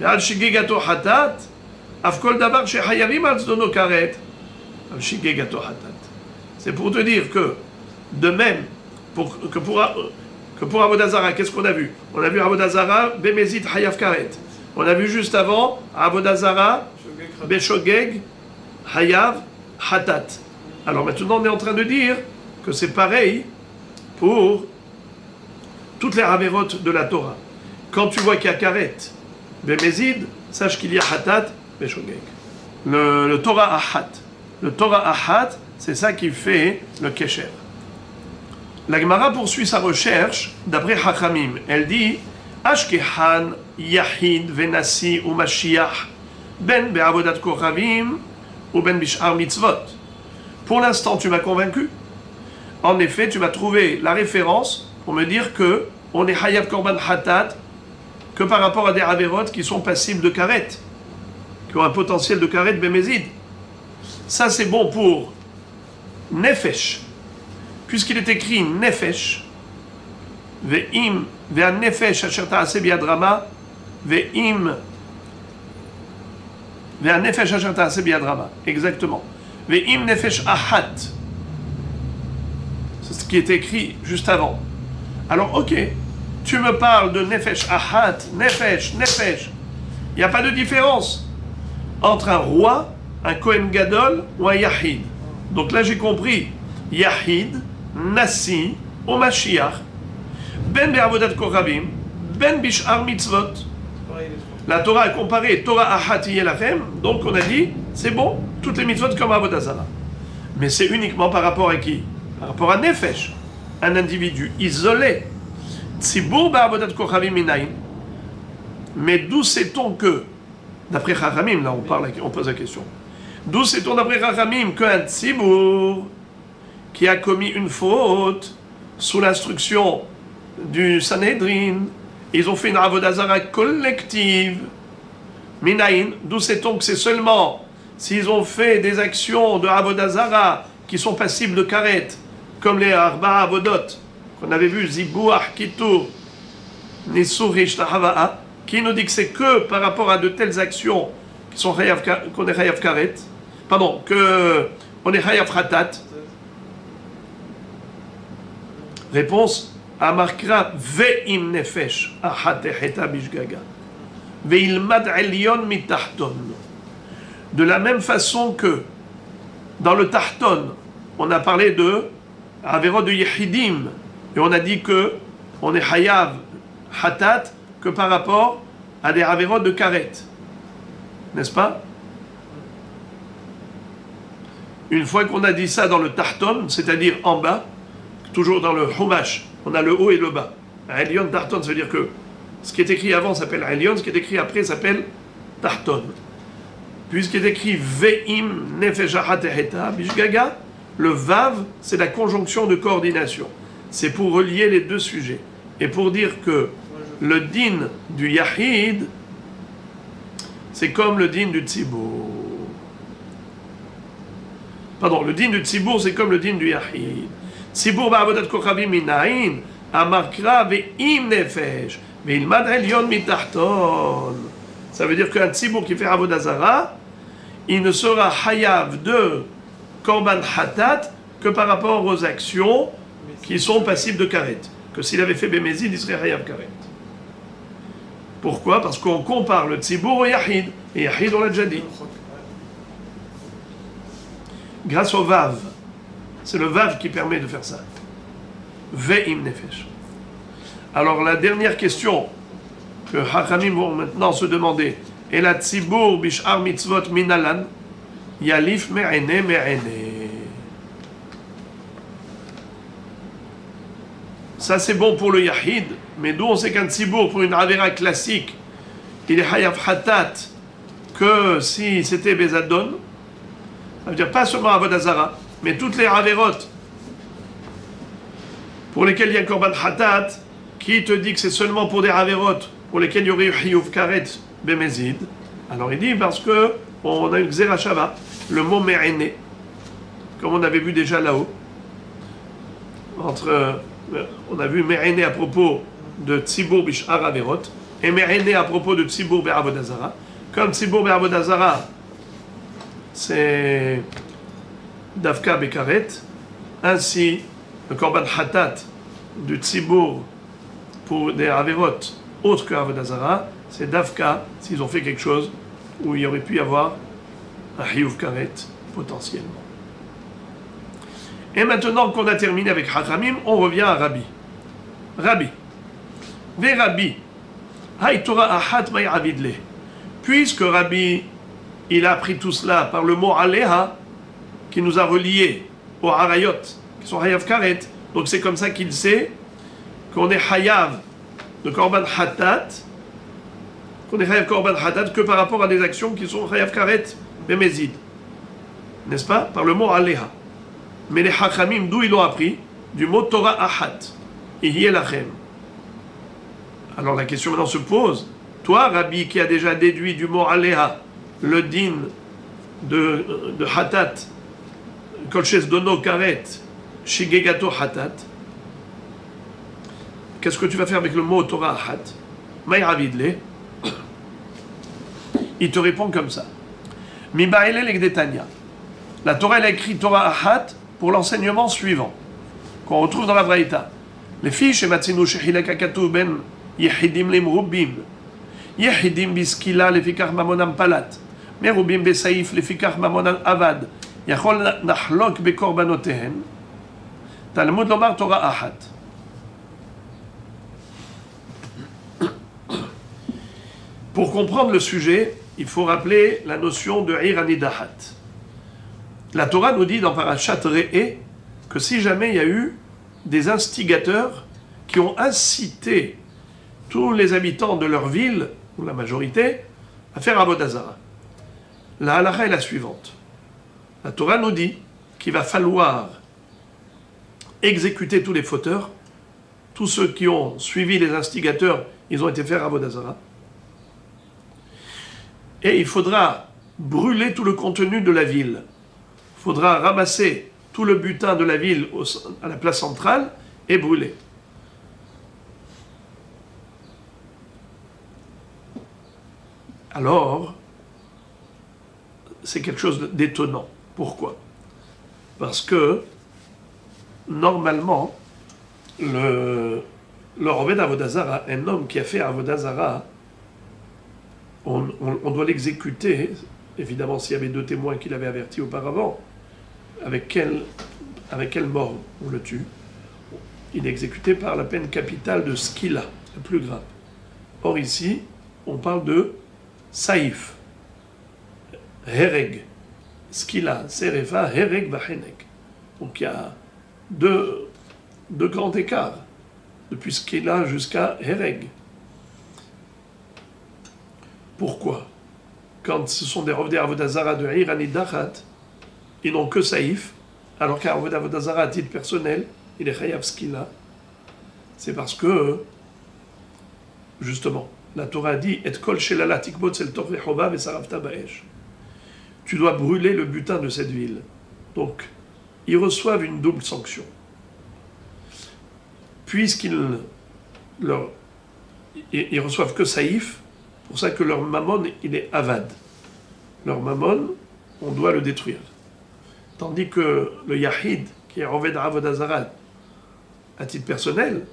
Al Shigegato Hatat Afkol Davar Shehayavim al Zdono Karet Al Shigegato Hatat. C'est pour te dire que de même que pour Avodah Zarah, qu'est-ce qu'on a vu? On a vu Avodah Zarah Bemezid Hayav Karet. On a vu juste avant Avodah Zarah Beshogeg Hayav Hatat. Alors maintenant on est en train de dire que c'est pareil pour toutes les Averot de la Torah. Quand tu vois qu'il y a Karet Bemezid, sache qu'il y a Hatat Beshogeg. Le Torah Ahat. Le Torah Ahat, c'est ça qui fait le Kesher. La Gemara poursuit sa recherche d'après Hachamim. Elle dit Ashkehan, Yahid, Venasi ou Mashiach, Ben Be'avodat Kochavim ou Ben Bishar Mitzvot. Pour l'instant, tu m'as convaincu. En effet, tu m'as trouvé la référence pour me dire que on est Hayav Korban Hatat que par rapport à des Averot qui sont passibles de Karet, qui ont un potentiel de Karet Bemezid. Ça, c'est bon pour Nefesh. Puisqu'il est écrit Nefesh, Ve'im, Ve'an Nefesh asher ta'aseh biyad rama, Ve'im, Ve'an Nefesh asher ta'aseh biyad rama. Exactement. Ve'im Nefesh Ahat. C'est ce qui est écrit juste avant. Alors, ok, tu me parles de Nefesh Ahat, Nefesh, Nefesh. Il n'y a pas de différence entre un roi, un Kohen Gadol ou un Yahid. Donc là, j'ai compris. Yahid, Nasi, ou Mashiach, Ben Be'avodat Kochavim, Ben Bishar Mitzvot. La Torah a comparé Torah Ahat Yelachem, donc on a dit, c'est bon, toutes les mitzvot comme Avodah Zarah. Mais c'est uniquement par rapport à qui? Par rapport à Nefesh, un individu isolé. Tzibur Be'avodat Kochavim Minayin. Mais d'où sait-on que, d'après Chachamim, là on pose la question, d'où sait-on d'après Chachamim qu'un Tzibur qui a commis une faute sous l'instruction du Sanhedrin, ils ont fait une Avodah Zarah collective, Minayin, d'où sait-on que c'est seulement s'ils ont fait des actions de Avodah Zarah qui sont passibles de karet, comme les Arba Avodot, qu'on avait vu, Zibouach, Kitour, Nissur, Hishtahava'a, qui nous dit que c'est que par rapport à de telles actions qui sont qu'on est Hayav Karet, pardon, qu'on est Hayav Hatat. Réponse, Amarkra ve'im nefesh ahat echeta bishgaga ve'ilmad elyon mitahton. De la même façon que dans le Tahton, on a parlé de Averot de Yehidim, et on a dit que on est Hayav Hatat que par rapport à des Averot de Karet. N'est-ce pas? Une fois qu'on a dit ça dans le Tarton, c'est-à-dire en bas, toujours dans le Humash, on a le haut et le bas. Elion Tarton, ça veut dire que ce qui est écrit avant s'appelle Elion, ce qui est écrit après s'appelle Tarton. Puisqu'il est écrit Ve'im Nefeshahat Teheta Bishgaga, le Vav, c'est la conjonction de coordination. C'est pour relier les deux sujets. Et pour dire que le din du Yahid, c'est comme le din du Tzibour. Pardon, le din du Tzibour, c'est comme le din du Yahid. Tzibour ba'avodat kochavim minayin, amarkra ve'im nefesh, ve'ilmad elyon mitachton. Ça veut dire qu'un Tzibour qui fait avodah zara, il ne sera hayav de korban hatat que par rapport aux actions qui sont passibles de karet. Que s'il avait fait bémézid, il serait hayav karet. Pourquoi? Parce qu'on compare le Tzibour au Yahid. Et Yahid, on l'a déjà dit. Grâce au Vav. C'est le Vav qui permet de faire ça. Ve'im nefesh. Alors la dernière question que Hachamim vont maintenant se demander. Et la Tzibour bishar mitzvot minalan yalif me'ene me'ene. Ça c'est bon pour le Yahid, mais d'où on sait qu'un Tzibour pour une Avera classique, il est Hayav Hatat que si c'était Bezadon. Ça veut dire pas seulement Avodah Zara, mais toutes les Averot pour lesquelles il y a un Korban Hatat, qui te dit que c'est seulement pour des Averot pour lesquelles il y aurait eu Hiyuv Karet Bemezid. Alors il dit parce que on a eu Xera Shava, le mot Me'ene, comme on avait vu déjà là-haut. On a vu Me'ene à propos de Tzibour Bishar Averot et Me'ene à propos de Tzibour Be'avodah Zara. Comme Tzibour Be'avodah Zara, c'est Davka Bekaret, ainsi le Korban Hatat du Tzibour pour des Averot autres que Avodah Zara, c'est Davka s'ils ont fait quelque chose où il y aurait pu y avoir un Hiyuv Karet potentiellement. Et maintenant qu'on a terminé avec Hachamim, on revient à Rabbi. Rabbi. Ve Rabbi. Hay Torah Ahat May Avidle. Puisque Rabbi, il a appris tout cela par le mot Aleha, qui nous a reliés aux Harayot, qui sont Hayav Karet. Donc c'est comme ça qu'il sait qu'on est Hayav de Korban Hatat, qu'on est Hayav Korban Hatat que par rapport à des actions qui sont Hayav Karet Bemezid. N'est-ce pas? Par le mot Aleha. Mais les Hachamim, d'où ils l'ont appris? Du mot Torah Ahat. Ihi Lachem. Alors la question maintenant se pose. Toi, Rabbi, qui a déjà déduit du mot Aleha, le din de Hatat, Kolches Dono Karet, Shigegato Hatat, qu'est-ce que tu vas faire avec le mot Torah Ahat? Maïravidle. Il te répond comme ça. Mibaele Legdetania. La Torah, elle a écrit Torah Ahat pour l'enseignement suivant, qu'on retrouve dans la Braïta. Les fiches, Matzinu Shechilek Akatu Ben Yehidim Limrubim, Yehidim Biskila Lefikach Mamonam Palat, Merubim Besaif Lefikach Mamonam Avad, Yachol Nachlok Bekorbanotehen, Talmud Lomar Torah Ahat. Pour comprendre le sujet, il faut rappeler la notion de Iranidahat. La Torah nous dit dans Parashat Re'eh que si jamais il y a eu des instigateurs qui ont incité tous les habitants de leur ville, ou la majorité, à faire Avodah Zara, la halakha est la suivante. La Torah nous dit qu'il va falloir exécuter tous les fauteurs, tous ceux qui ont suivi les instigateurs, ils ont été faire Avodah Zara, et il faudra brûler tout le contenu de la ville. Il faudra ramasser tout le butin de la ville à la place centrale et brûler. Alors, c'est quelque chose d'étonnant. Pourquoi? Parce que, normalement, le Roved Avodah Zara, un homme qui a fait Avodah Zara, on doit l'exécuter, évidemment s'il y avait deux témoins qui l'avaient averti auparavant. Avec quelle mort on le tue? Il est exécuté par la peine capitale de Skila, la plus grave. Or ici, on parle de Saïf, Hereg. skila, serefa, herek, vachenek. Donc il y a deux grands écarts, depuis skila jusqu'à hereg. Pourquoi? Quand ce sont des rovdei avodazara de Irani Dachat, ils n'ont que saïf, alors qu'un rovdei avodazara à titre personnel, il est chayav skila. C'est parce que, justement, la Torah dit et kol shelala tikbot sel torah rechoba vesaravta ba'esh. Tu dois brûler le butin de cette ville. Donc, ils reçoivent une double sanction. Puisqu'ils ils reçoivent que saïf, pour ça que leur mammon, il est avad. Leur mammon, on doit le détruire. Tandis que le yahid, qui est roved avodazara, à titre personnel,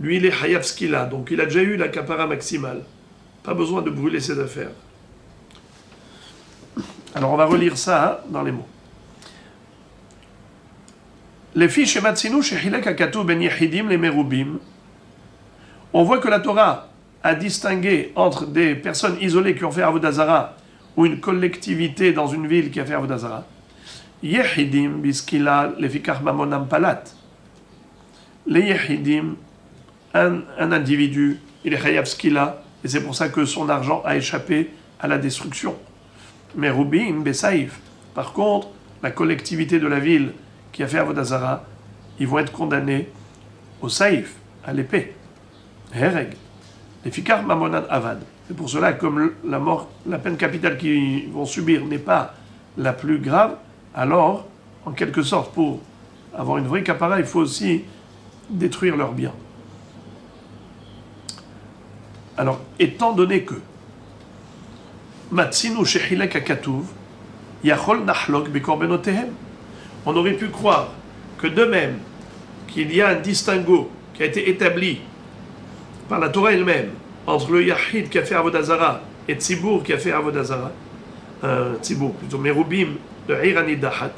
lui, il est hayav skila, donc il a déjà eu la kapara maximale. Pas besoin de brûler ses affaires. Alors on va relire ça dans les mots. Les fiches matzinu shechilek hakatuv ben yehidim les merubim. On voit que la Torah a distingué entre des personnes isolées qui ont fait avodazara ou une collectivité dans une ville qui a fait avodazara. Yehidim biskila lefikach mamonam palat. Les yehidim, un individu, il est chayav skila, et c'est pour ça que son argent a échappé à la destruction. Mais Rubim, Besaïf, par contre, la collectivité de la ville qui a fait avodazara, ils vont être condamnés au saïf, à l'épée. Hereg. Les fikar mamonad avad. C'est pour cela, comme la mort, la peine capitale qu'ils vont subir n'est pas la plus grave, alors, en quelque sorte, pour avoir une vraie capara, il faut aussi détruire leurs biens. Alors, étant donné que Matsinu shechilek akatuv, yachol nachlok bekorbenotehem, on aurait pu croire que de même qu'il y a un distinguo qui a été établi par la Torah elle-même entre le yahid qui a fait avodazara et Tzibour qui a fait avodazara, Tzibour plutôt, Merubim de Irani Dahat,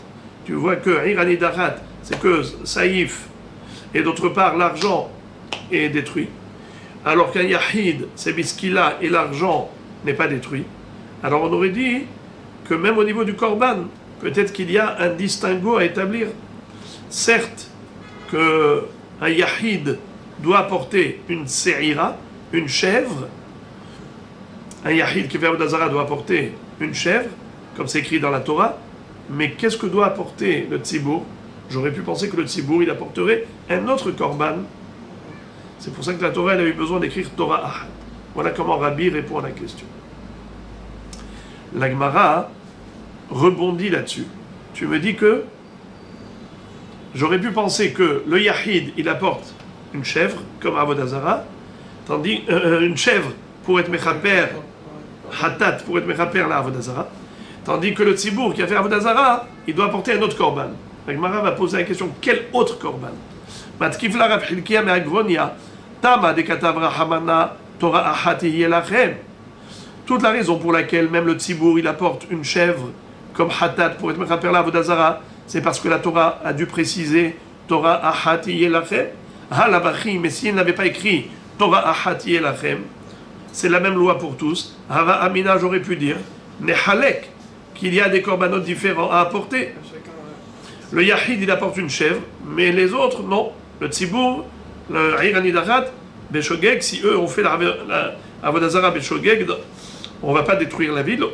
tu vois que Irani Dahat, c'est que Saïf, et d'autre part l'argent est détruit, alors qu'un yahid, c'est biskila et l'argent n'est pas détruit. Alors on aurait dit que même au niveau du korban, peut-être qu'il y a un distinguo à établir. Certes qu'un yahid doit apporter une se'ira, une chèvre. Un yahid qui fait avodazara doit apporter une chèvre, comme c'est écrit dans la Torah. Mais qu'est-ce que doit apporter le tzibour? J'aurais pu penser que le tzibour, il apporterait un autre korban. C'est pour ça que la Torah, elle a eu besoin d'écrire Torah Ahad. Voilà comment Rabbi répond à la question. La Gemara rebondit là-dessus. Tu me dis que j'aurais pu penser que le yahid, il apporte une chèvre, comme avodazara, tandis une chèvre pour être mechaper, hatat pour être mechaper la avodazara, tandis que le tzibour qui a fait avodazara, il doit apporter un autre korban. La Gemara va poser la question, quel autre korban? Matkifla Rav Hilkia me'agvonia, tama de katavra hamana Torah ahat yelachem. Toute la raison pour laquelle même le tzibour il apporte une chèvre comme hatat pour être mechaper la avodazara, c'est parce que la Torah a dû préciser Torah ahat yelachem. Halavachi, mais s'il n'avait pas écrit Torah ahat yelachem, c'est la même loi pour tous. Hava amina, j'aurais pu dire nehalek, qu'il y a des korbanot différents à apporter. Le yahid il apporte une chèvre, mais les autres non. Le tzibour, le irani dachat, beshogeg, si eux ont fait la avodazara beshogeg, on ne va pas détruire la ville,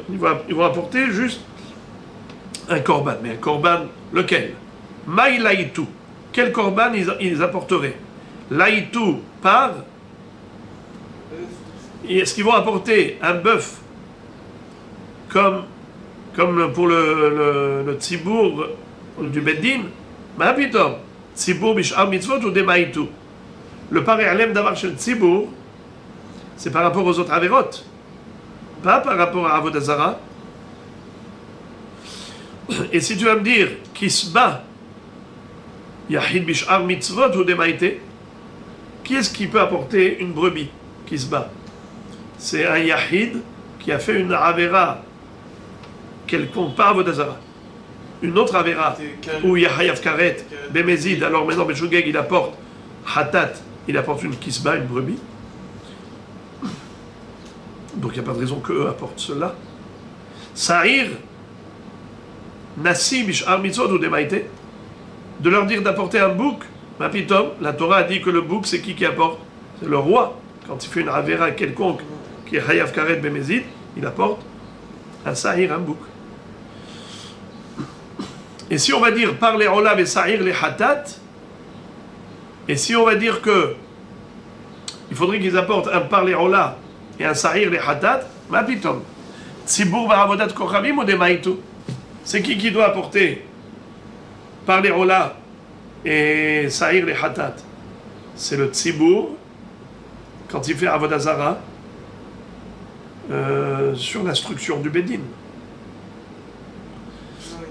ils vont apporter juste un korban. Mais un korban, lequel? Maï laïtou. Quel korban ils apporteraient? Laïtou par. Est-ce qu'ils vont apporter un bœuf comme pour le tzibour du Beddin? Ma pitom. Tzibour bishar mitzvot ou des maïtou. Le pari alem d'avoir chez le tzibour, c'est par rapport aux autres averot, pas par rapport à avodazara. Et si tu vas me dire kisba yahid bishar mitzvot ou des maïté, qui est-ce qui peut apporter une brebis kisba? C'est un yahid qui a fait une avera quelconque, pas avodazara. Une autre avera où il y a hayav karet, bemezid, alors maintenant Beshogeg il apporte hatat, il apporte une kisba, une brebis. Donc il n'y a pas de raison qu'eux apportent cela. Sa'ir, Nasi bishar mitzvot ou demaïté, de leur dire d'apporter un bouc. Mapitom, la Torah a dit que le bouc, c'est qui apporte? C'est le roi. Quand il fait une avera quelconque, qui est hayav karet bemezid, il apporte un sahir, un bouc. Et si on va dire par les olam et sahir les hatat, et si on va dire que il faudrait qu'ils apportent un par les olam et un sahir les hatat, mapitom. Tzibur baravodat kochavim ou demaïtou. C'est qui doit apporter par les olam et sahir les hatat? C'est le tzibur quand il fait avodah zara sur l'instruction du Bedin.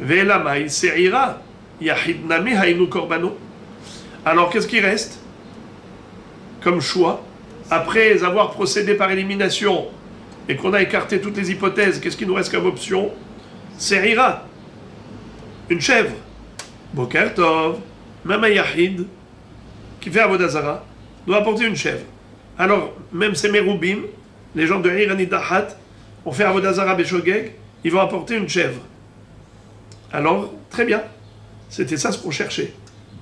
Ve'elamai se'ira yahid nami hainu korbano. Alors qu'est-ce qui reste comme choix après avoir procédé par élimination et qu'on a écarté toutes les hypothèses? Qu'est-ce qui nous reste comme option? Se'ira, une chèvre. Boker tov, même un yahid qui fait avodah zara doit apporter une chèvre. Alors même ces méroubim, les gens de Hirani Dahat, ont fait avodah zara beshogeg, ils vont apporter une chèvre. Alors, très bien. C'était ça ce qu'on cherchait.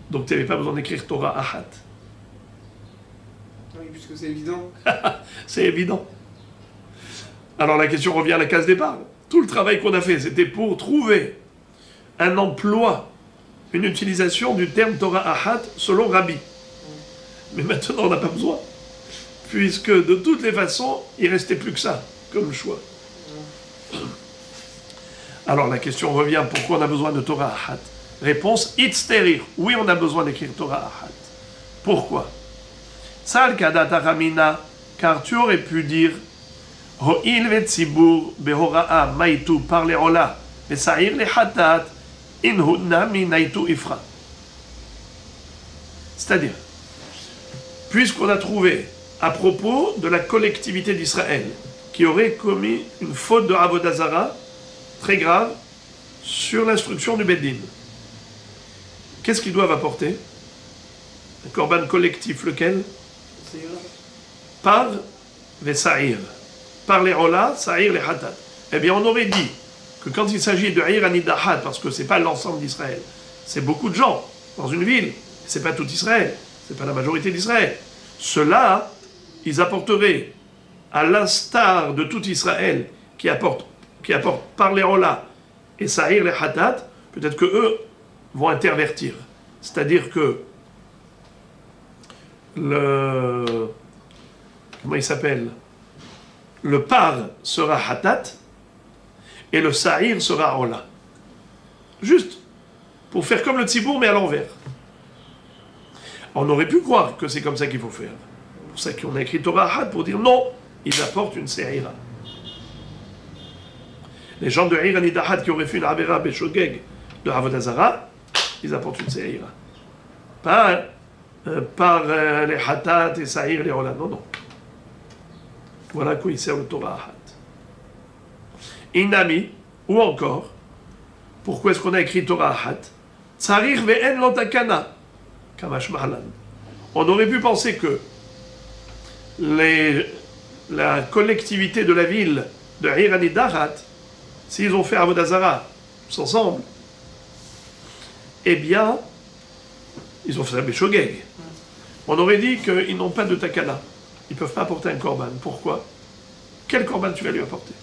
Donc tu n'avais pas besoin d'écrire Torah Ahat. Oui, puisque c'est évident. C'est évident. Alors la question revient à la case départ. Tout le travail qu'on a fait, c'était pour trouver un emploi, une utilisation du terme Torah Ahat selon Rabbi. Mais maintenant, on n'a pas besoin. Puisque de toutes les façons, il ne restait plus que ça comme choix. Alors la question revient, pourquoi on a besoin de Torah Ahat? Réponse, Itzterir. Oui, on a besoin d'écrire Torah Ahat. Pourquoi? Sal kadat aramina, car tu aurais pu dire Ho'il vetzibur behora'a maitu par les ola, vesair les hatat, inhudna minaitu ifra. C'est-à-dire, puisqu'on a trouvé à propos de la collectivité d'Israël qui aurait commis une faute de avodah zara très grave sur l'instruction du Beddin. Qu'est-ce qu'ils doivent apporter? Un korban collectif, lequel? Par les sa'ir. Par les ola, sa'ir les hatat. Eh bien, on aurait dit que quand il s'agit de Hir Anidahat, parce que ce n'est pas l'ensemble d'Israël, c'est beaucoup de gens dans une ville, ce n'est pas tout Israël, ce n'est pas la majorité d'Israël. Ceux-là, ils apporteraient, à l'instar de tout Israël qui apporte par les ola et sa'ir les hatat, peut-être que eux vont intervertir. C'est-à-dire que comment il s'appelle? Le par sera hatat et le sa'ir sera ola. Juste pour faire comme le tzibour mais à l'envers. On aurait pu croire que c'est comme ça qu'il faut faire. C'est pour ça qu'on a écrit Torah Ahat pour dire non, ils apportent une se'ira. Les gens de Hirani Dahat qui auraient fait une avera beshogeg de avodah zara, ils apportent une se'ira. Pas par les hatat et sa'ir les ola. Non, non. Voilà à quoi il sert le Torah Ahat. Inami, ou encore, pourquoi est-ce qu'on a écrit Torah Ahat? Tsarir ve'en lo takana. Kamash mahlan. On aurait pu penser que la collectivité de la ville de Hirani Dahat, s'ils ont fait avodah zara tous ensemble, eh bien, ils ont fait un beshogeg. On aurait dit qu'ils n'ont pas de takana. Ils ne peuvent pas apporter un korban. Pourquoi? Quel korban tu vas lui apporter?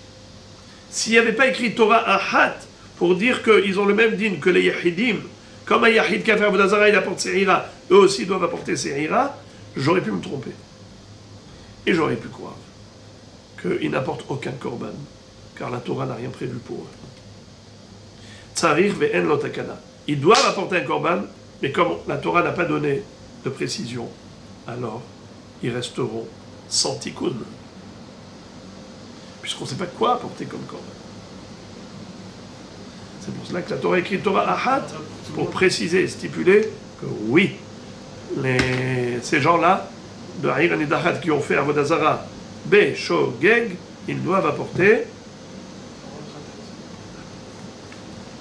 S'il n'y avait pas écrit Torah Ahat pour dire qu'ils ont le même din que les yahidim, comme un yahid qui a fait avodah zara, il apporte se'ira, eux aussi doivent apporter se'ira, j'aurais pu me tromper. Et j'aurais pu croire qu'ils n'apportent aucun korban, car la Torah n'a rien prévu pour eux. Tsarir ve'en lo takana. Ils doivent apporter un korban, mais comme la Torah n'a pas donné de précision, alors ils resteront sans tikkun. Puisqu'on ne sait pas quoi apporter comme korban. C'est pour cela que la Torah écrit Torah Ahat, pour préciser et stipuler que oui, ces gens-là, de Hirani Dahat qui ont fait avodah zara beshogeg, ils doivent apporter